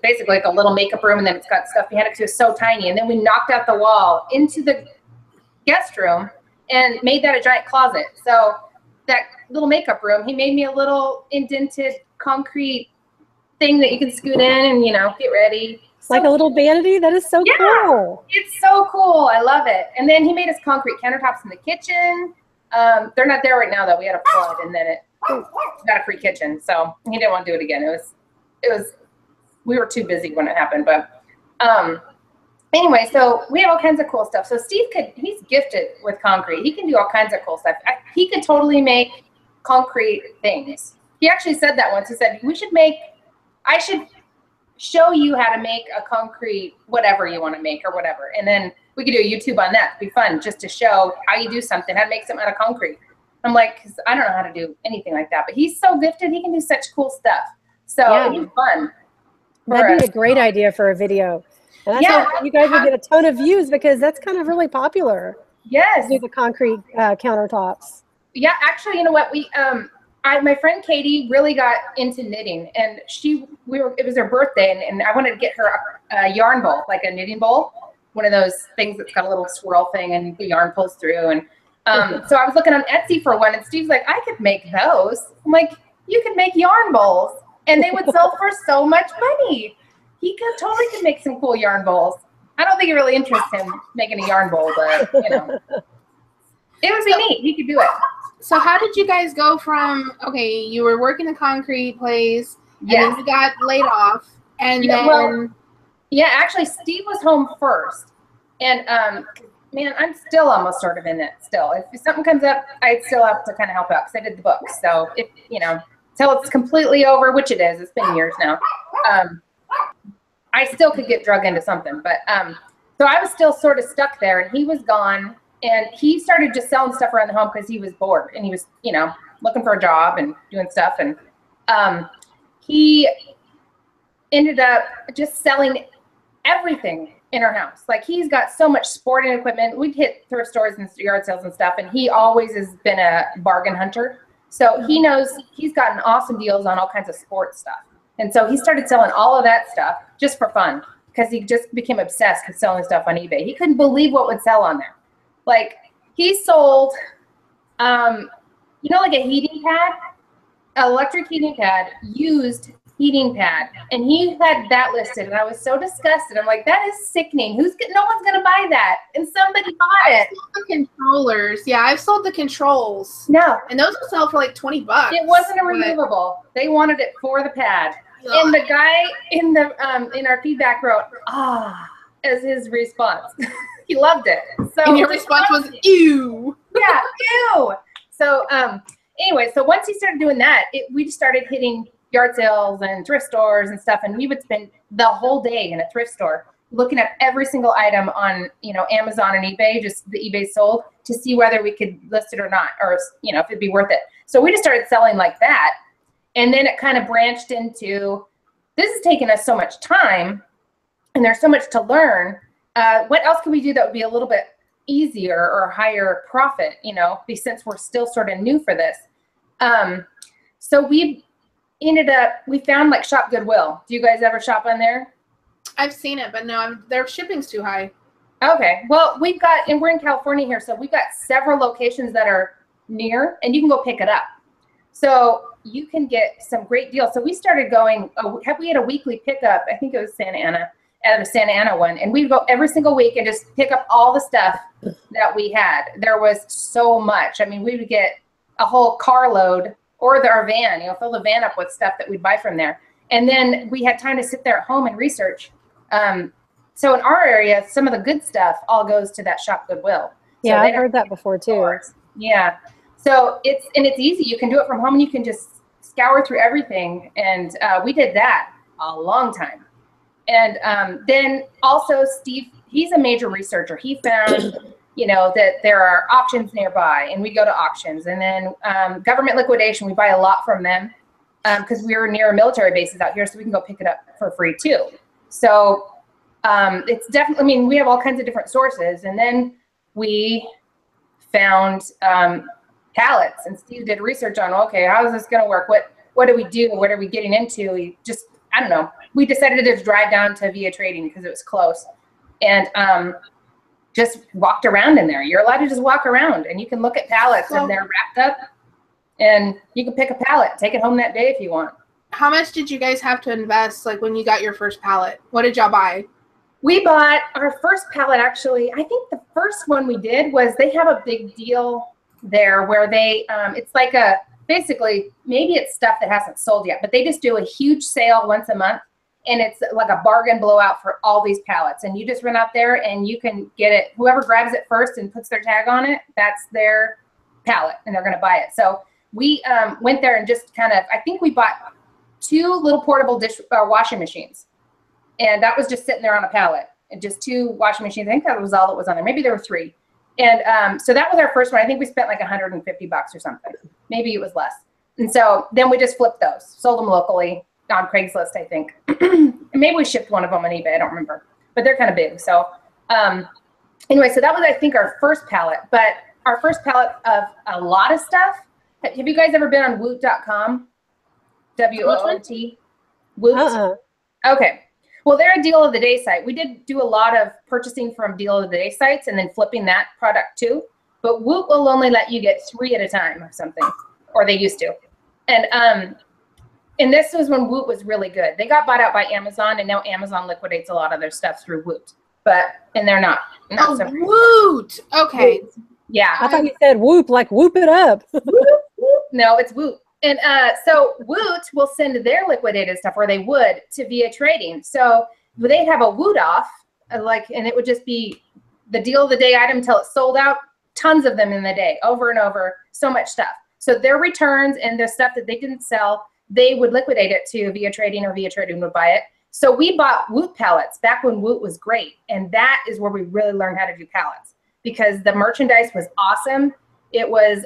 basically like a little makeup room, and then it's got stuff behind it because it was so tiny. And then we knocked out the wall into the guest room and made that a giant closet. So that little makeup room, he made me a little indented concrete thing that you can scoot in and, you know, get ready. Like a little vanity? That is so cool. It's so cool. I love it. And then he made us concrete countertops in the kitchen. They're not there right now though. We had a flood, and then it got a free kitchen. So he didn't want to do it again. We were too busy when it happened. But anyway, so we have all kinds of cool stuff. So Steve he's gifted with concrete. He can do all kinds of cool stuff. He could totally make concrete things. He actually said that once. He said, I should show you how to make a concrete, whatever you want to make or whatever. And then we could do a YouTube on that. It'd be fun just to show how you do something, how to make something out of concrete. I'm like, cause I don't know how to do anything like that, but he's so gifted. He can do such cool stuff. So it'd be fun. That'd be a great idea for a video. And that's how you guys would get a ton of views, because that's kind of really popular. Yes. Do the concrete countertops. Yeah, actually, you know what? My friend Katie really got into knitting, and it was her birthday, and I wanted to get her a yarn bowl, like a knitting bowl, one of those things that's got a little swirl thing and the yarn pulls through. And so I was looking on Etsy for one, and Steve's like, I could make those. I'm like, you could make yarn bowls, and they would sell for so much money. He totally could make some cool yarn bowls. I don't think it really interests him making a yarn bowl, but you know, it would be neat. He could do it. So how did you guys go from, okay, you were working the concrete place, and then you got laid off, and actually Steve was home first, and man, I'm still almost sort of in it still. If something comes up, I still have to kind of help out because I did the books. So if, you know, till it's completely over, which it is. It's been years now. I still could get drug into something, but so I was still sort of stuck there, and he was gone, and he started just selling stuff around the home because he was bored, and he was, you know, looking for a job and doing stuff, and he ended up just selling everything in our house. Like, he's got so much sporting equipment. We'd hit thrift stores and yard sales and stuff, and he always has been a bargain hunter. So he knows he's gotten awesome deals on all kinds of sports stuff. And so he started selling all of that stuff just for fun, because he just became obsessed with selling stuff on eBay. He couldn't believe what would sell on there. Like, he sold, you know, like a heating pad, an electric heating pad, used heating pad, and he had that listed, and I was so disgusted. I'm like, that is sickening. No one's gonna buy that, and somebody bought it. Sold the controllers. Yeah, I've sold the controls. No, and those will sell for like $20. It wasn't a removable. They wanted it for the pad. And the guy in the in our feedback wrote as his response. He loved it. So, and your response was ew. Yeah, ew. So anyway, so once he started doing that, we just started hitting yard sales and thrift stores and stuff, and we would spend the whole day in a thrift store looking at every single item on, you know, Amazon and eBay, just the eBay sold, to see whether we could list it or not, or, you know, if it'd be worth it. So we just started selling like that. And then it kind of branched into, this has taken us so much time, and there's so much to learn. What else can we do that would be a little bit easier or higher profit, you know, since we're still sort of new for this. So we found like Shop Goodwill. Do you guys ever shop on there? I've seen it, but no, their shipping's too high. Okay. Well, and we're in California here, so we've got several locations that are near, and you can go pick it up. So you can get some great deals. So we started going, we had a weekly pickup. I think it was Santa Ana, at a Santa Ana one. And we'd go every single week and just pick up all the stuff that we had. There was so much. I mean, we would get a whole carload, or our van, you know, fill the van up with stuff that we'd buy from there. And then we had time to sit there at home and research. So in our area, some of the good stuff all goes to that Shop Goodwill. Yeah, I've heard that before too. Yeah. So it's easy. You can do it from home, and you can just scour through everything. And we did that a long time. And then also Steve, he's a major researcher. He found, you know, that there are auctions nearby, and we go to auctions. And then government liquidation, we buy a lot from them because we're near military bases out here, so we can go pick it up for free too. So it's definitely, I mean, we have all kinds of different sources. And then we found pallets, and Steve did research on, okay, how is this going to work? What do we do? What are we getting into? We just, I don't know. We decided to just drive down to Via Trading because it was close, and just walked around in there. You're allowed to just walk around, and you can look at pallets, and they're wrapped up, and you can pick a pallet, take it home that day if you want. How much did you guys have to invest, like, when you got your first pallet? What did y'all buy? We bought our first pallet, actually. I think the first one we did was, they have a big deal there where they, it's like basically, maybe it's stuff that hasn't sold yet, but they just do a huge sale once a month, and it's like a bargain blowout for all these pallets. And you just run out there and you can get it. Whoever grabs it first and puts their tag on it, that's their pallet, and they're going to buy it. So we went there and just kind of, I think we bought 2 little portable washing machines. And that was just sitting there on a pallet, and just 2 washing machines. I think that was all that was on there. Maybe there were 3. And so that was our first one. I think we spent like $150 or something. Maybe it was less. And so then we just flipped those, sold them locally on Craigslist, I think. Maybe we shipped one of them on eBay. I don't remember, but they're kind of big. So anyway, so that was, I think, our first pallet. But our first pallet of a lot of stuff. Have you guys ever been on Woot.com? W-O-O-T. Woot. Okay. Well, they're a deal of the day site. We did do a lot of purchasing from deal of the day sites and then flipping that product too. But Woot will only let you get 3 at a time or something, or they used to. And this was when Woot was really good. They got bought out by Amazon, and now Amazon liquidates a lot of their stuff through Woot. And they're not oh, so Woot. Okay. Woot. Yeah. I thought you said whoop, like whoop it up. No, it's Woot. And so Woot will send their liquidated stuff, or they would, to Via Trading. So they'd have a Woot off, and it would just be the deal of the day item until it's sold out. Tons of them in the day, over and over, so much stuff. So their returns and the stuff that they didn't sell, they would liquidate it to Via Trading, or Via Trading would buy it. So we bought Woot pallets back when Woot was great. And that is where we really learned how to do pallets, because the merchandise was awesome. It was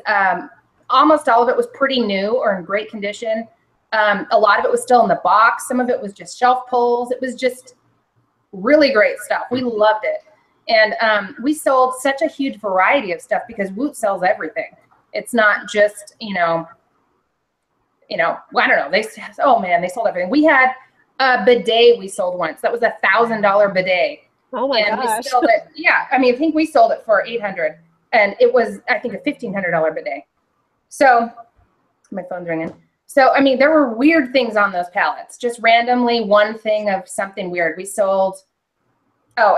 almost all of it was pretty new or in great condition. A lot of it was still in the box. Some of it was just shelf pulls. It was just really great stuff. We loved it. And we sold such a huge variety of stuff because Woot sells everything. It's not just, I don't know. They sold everything. We had a bidet we sold once. That was $1,000 bidet. Oh my gosh. We sold it. Yeah. I mean, I think we sold it for $800, and it was, I think, a $1,500 bidet. So my phone's ringing. So, I mean, there were weird things on those pallets, just randomly one thing of something weird. We sold,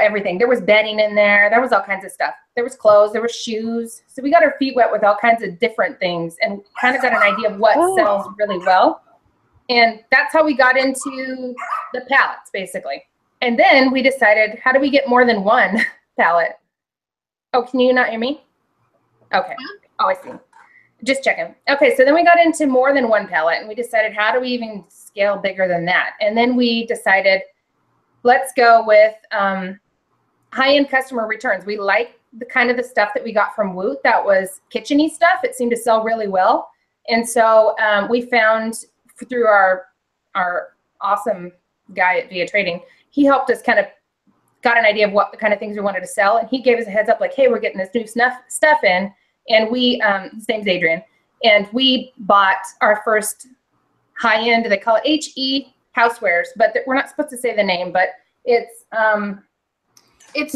everything. There was bedding in there. There was all kinds of stuff. There was clothes. There were shoes. So we got our feet wet with all kinds of different things and kind of got an idea of what sells really well. And that's how we got into the pallets, basically. And then we decided, how do we get more than one pallet? Oh, can you not hear me? Okay. Oh, I see. Just checking. Okay, so then we got into more than one pallet, and we decided, how do we even scale bigger than that? And then we decided, let's go with high-end customer returns. We like the kind of the stuff that we got from Woot that was kitchen-y stuff. It seemed to sell really well. And so we found through our awesome guy at Via Trading, he helped us kind of got an idea of what the kind of things we wanted to sell. And he gave us a heads up, like, hey, we're getting this new stuff in. And we, his name's Adrian, and we bought our first high-end, they call it HE housewares, but we're not supposed to say the name, but it's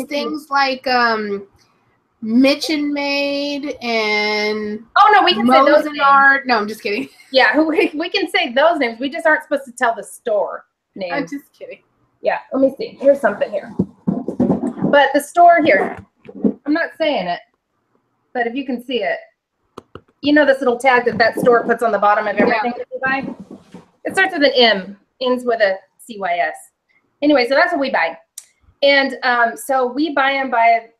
things like Mitch and Maid and we can say those names. No, I'm just kidding. Yeah, we can say those names. We just aren't supposed to tell the store name. I'm just kidding. Yeah, let me see. Here's something here. But the store here, I'm not saying it, but if you can see it, this little tag that store puts on the bottom of everything that you buy? It starts with an M, ends with a CYS. Anyway, so that's what we buy. And so we buy them by,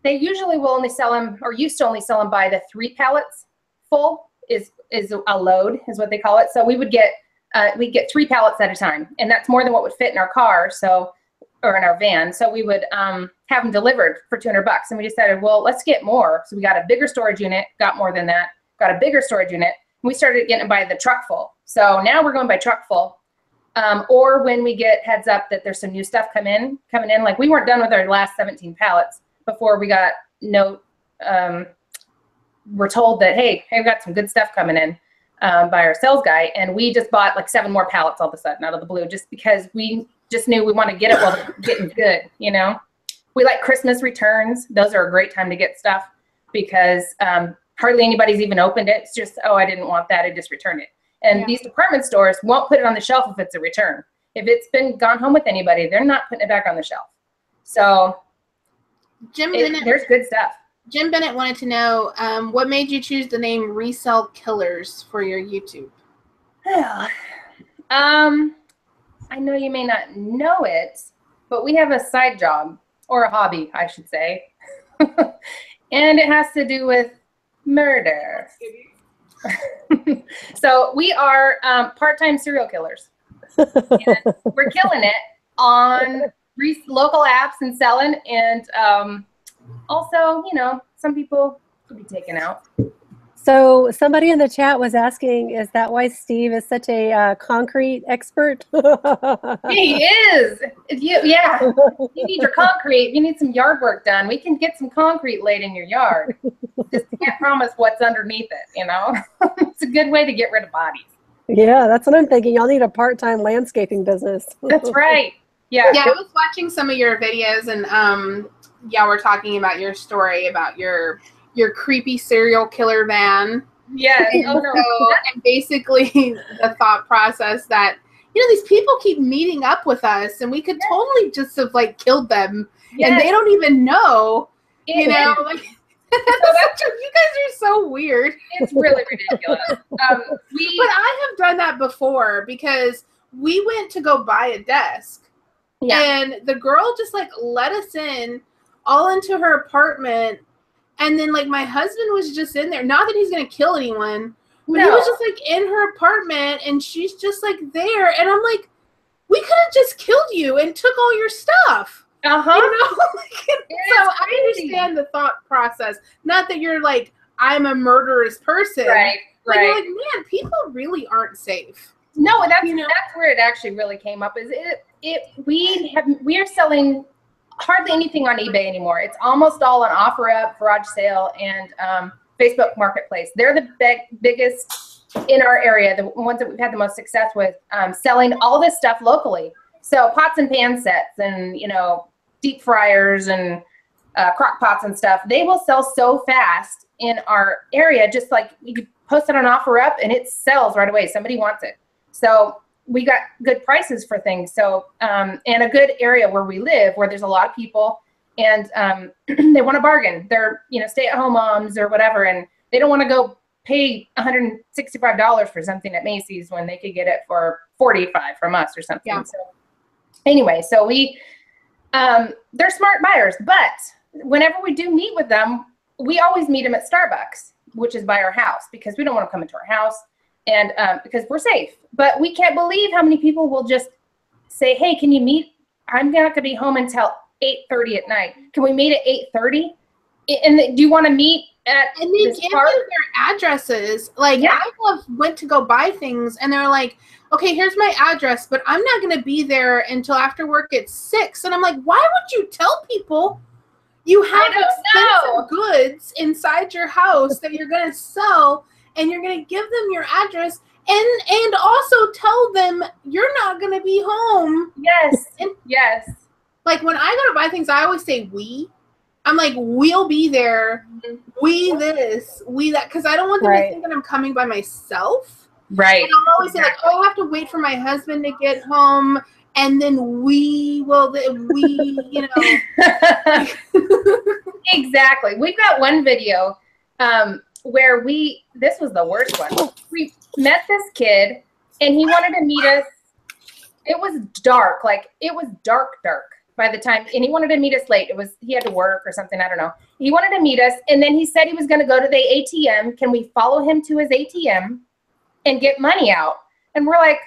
they usually will only sell them, or used to only sell them by the 3 pallets full is a load, is what they call it. So we would get, we'd get 3 pallets at a time. And that's more than what would fit in our car. So, or in our van. So we would have them delivered for $200. And we decided, well, let's get more. So we got a bigger storage unit, got more than that, got a bigger storage unit. And we started getting it by the truck full. So now we're going by truck full. Or when we get heads up that there's some new stuff coming in, like we weren't done with our last 17 pallets before we got we're told that, hey, we've got some good stuff coming in by our sales guy. And we just bought like 7 more pallets all of a sudden out of the blue, just because we just knew we want to get it while it's getting good, We like Christmas returns. Those are a great time to get stuff because hardly anybody's even opened it. It's just, I didn't want that. I just returned it. And these department stores won't put it on the shelf if it's a return. If it's been gone home with anybody, they're not putting it back on the shelf. So there's good stuff. Jim Bennett wanted to know, what made you choose the name Resell Killers for your YouTube? Well, I know you may not know it, but we have a side job, or a hobby, I should say. And it has to do with murder. So we are part-time serial killers. And we're killing it on local apps and selling. And also, some people could be taken out. So somebody in the chat was asking, is that why Steve is such a concrete expert? He is. If you need your concrete, you need some yard work done, we can get some concrete laid in your yard. Just can't promise what's underneath it, It's a good way to get rid of bodies. Yeah, that's what I'm thinking. Y'all need a part-time landscaping business. That's right. Yeah. Yeah, I was watching some of your videos and we're talking about your story about your creepy serial killer van. Yeah. And basically the thought process that, these people keep meeting up with us and we could totally just have killed them and they don't even know, you guys are so weird. It's really ridiculous. But I have done that before because we went to go buy a desk and the girl just let us in all into her apartment. And then my husband was just in there, not that he's going to kill anyone, He was just like in her apartment and she's just like there. And I'm like, we could have just killed you and took all your stuff. Uh-huh. You know? So I understand the thought process. Not that you're like, I'm a murderous person. Right. But you're like, man, people really aren't safe. No, and that's where it actually really came up. Is we are selling hardly anything on eBay anymore. It's almost all on OfferUp, garage sale, and Facebook Marketplace. They're the biggest in our area, the ones that we've had the most success with, selling all this stuff locally. So pots and pan sets, and deep fryers and crock pots and stuff. They will sell so fast in our area. Just like you post it on OfferUp and it sells right away. Somebody wants it. So we got good prices for things. So, and a good area where we live, where there's a lot of people, and they want to bargain. They're, stay-at-home moms or whatever, and they don't want to go pay $165 for something at Macy's when they could get it for $45 from us or something. Yeah. So anyway, so they're smart buyers, but whenever we do meet with them, we always meet them at Starbucks, which is by our house, because we don't want to come into our house. And because we're safe. But we can't believe how many people will just say, hey, can you meet? I'm not going to be home until 8:30 at night. Can we meet at 8:30? And do you want to meet at And they give you their addresses. Like, yeah. I went to go buy things, and they're like, okay, here's my address, but I'm not going to be there until after work at 6. And I'm like, why would you tell people you have expensive goods inside your house that you're going to sell, and you're going to give them your address, and also tell them you're not going to be home? Yes. And, yes. Like, when I go to buy things, I always say we. I'm like, we'll be there. We this. We that. Because I don't want them to think that I'm coming by myself. Right. And I'm always say, like, oh, I have to wait for my husband to get home, and then we will, Exactly. We've got one video where this was the worst one. We met this kid, and he wanted to meet us. It was dark. Like, it was dark by the time, and he wanted to meet us late. He had to work or something. I don't know. He wanted to meet us, and then he said he was going to go to the ATM. Can we follow him to his ATM and get money out? And we're like,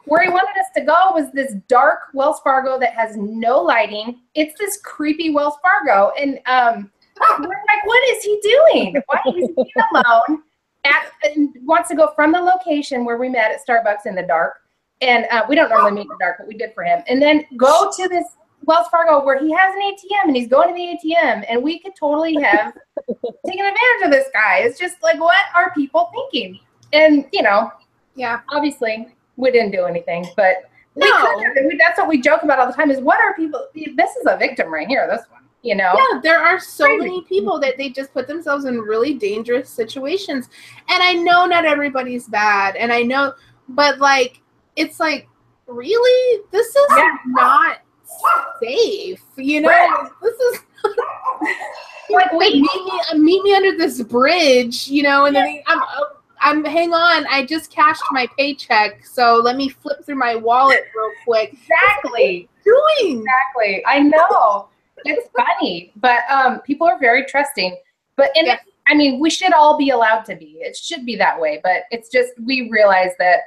where he wanted us to go was this dark Wells Fargo that has no lighting. It's this creepy Wells Fargo. And we're like, what is he doing? Why is he alone? And wants to go from the location where we met at Starbucks in the dark. And we don't normally meet in the dark, but we did for him. And then go to this Wells Fargo where he has an ATM, and he's going to the ATM. And we could totally have taken advantage of this guy. It's just like, what are people thinking? And, yeah, obviously we didn't do anything, but that's what we joke about all the time is, what are people? This is a victim right here, this one. Yeah, there are so many people that they just put themselves in really dangerous situations. And I know not everybody's bad, and I know, but like, it's like, really, this is not safe, Right. This is like, wait, meet me under this bridge, and then I'm hang on, I just cashed my paycheck, so let me flip through my wallet real quick. Exactly. What are you doing? Exactly. I know. It's funny, but people are very trusting. But I mean, we should all be allowed to be. It should be that way. But it's just, we realize that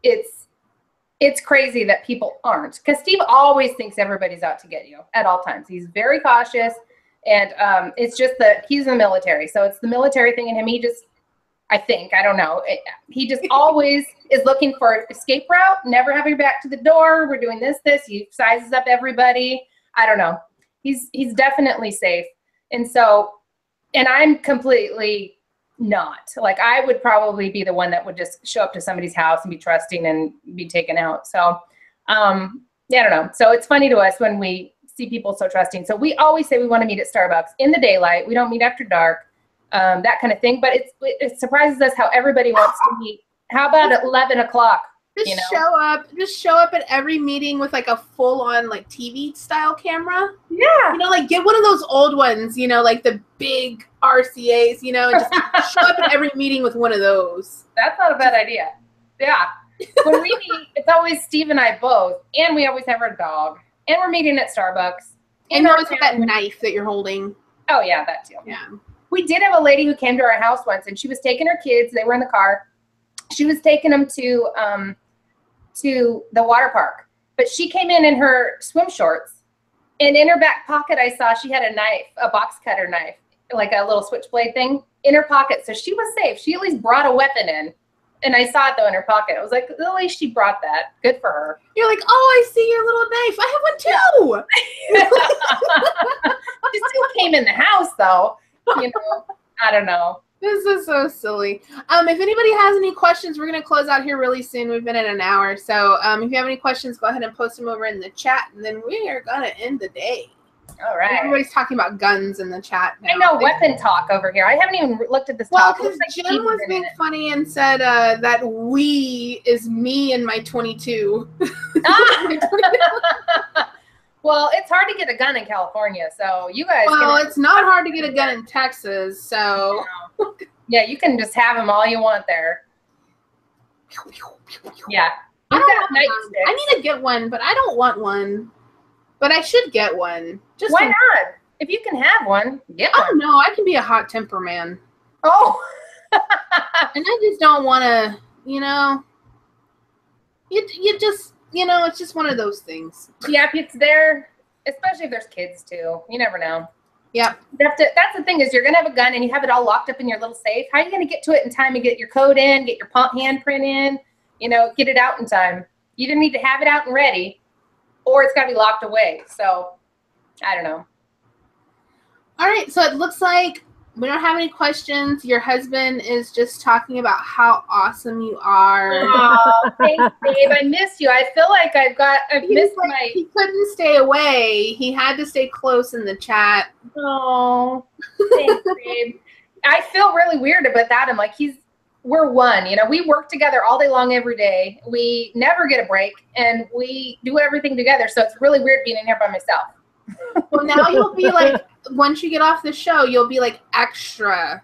it's crazy that people aren't. Because Steve always thinks everybody's out to get you at all times. He's very cautious, and it's just that he's in the military, so it's the military thing in him. He just, I don't know. He just always is looking for an escape route. Never have your back to the door. We're doing this. He sizes up everybody. I don't know. He's definitely safe. And so, and I'm completely not. Like, I would probably be the one that would just show up to somebody's house and be trusting and be taken out. So, I don't know. So it's funny to us when we see people so trusting. So we always say we want to meet at Starbucks in the daylight. We don't meet after dark, that kind of thing. But it surprises us how everybody wants to meet. How about at 11 o'clock? Just show up at every meeting with like a full-on like TV style camera. Yeah. Like, get one of those old ones, like the big RCAs, and just show up at every meeting with one of those. That's not a bad idea. Yeah. When we meet, it's always Steve and I both, and we always have our dog, and we're meeting at Starbucks. And you always have that knife that you're holding. Oh yeah, that too. Yeah. We did have a lady who came to our house once, and she was taking her kids. They were in the car. She was taking them to the water park, but she came in her swim shorts, and in her back pocket, I saw she had a knife, a box cutter knife, like a little switchblade thing in her pocket. So she was safe. She at least brought a weapon in. And I saw it though in her pocket. I was like, at least she brought that. Good for her. You're like, oh, I see your little knife. I have one too. She still came in the house though. You know, I don't know. This is so silly. If anybody has any questions, we're going to close out here really soon. We've been at an hour. So if you have any questions, go ahead and post them over in the chat. And then we are going to end the day. All right. Everybody's talking about guns in the chat now. I know, weapon talk over here. I haven't even looked at this talk. Well, because Jim was being funny and said that we is me and my 22. Well, it's hard to get a gun in California, so you guys. Well, it's not hard to get a gun in Texas, so. Yeah, you can just have them all you want there. Yeah. I need to get one, but I don't want one. But I should get one. Why not? If you can have one, get one. I don't know. I can be a hot temper man. Oh. And I just don't want to, you know. You just, you know, it's just one of those things. Yeah, if it's there, especially if there's kids too. You never know. Yeah. That's the thing is you're going to have a gun and you have it all locked up in your little safe. How are you going to get to it in time and get your code in, get your handprint in, you know, get it out in time? You either need to have it out and ready or it's got to be locked away. So, I don't know. All right. So it looks like we don't have any questions. Your husband is just talking about how awesome you are. Oh, thanks, babe. I miss you. I feel like I've missed my... He couldn't stay away. He had to stay close in the chat. Oh, thanks, babe. I feel really weird about that. I'm like, we're one. You know, we work together all day long every day. We never get a break, and we do everything together. So it's really weird being in here by myself. Well, now you'll be like, once you get off the show, you'll be like extra.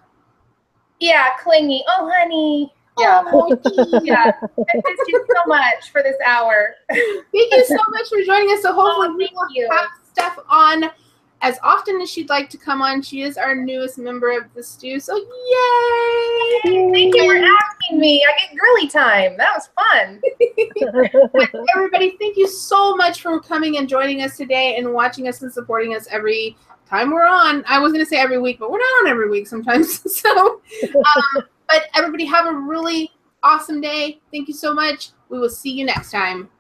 Yeah, clingy. Oh, honey. Yeah. Oh, yeah. I missed you so much for this hour. Thank you so much for joining us. So hopefully we will have Steph on as often as she'd like to come on. She is our newest member of the stew. So yay! Thank you for asking me. I get girly time. That was fun. Everybody, thank you so much for coming and joining us today and watching us and supporting us every time we're on. I was going to say every week, but we're not on every week sometimes. So, but everybody have a really awesome day. Thank you so much. We will see you next time.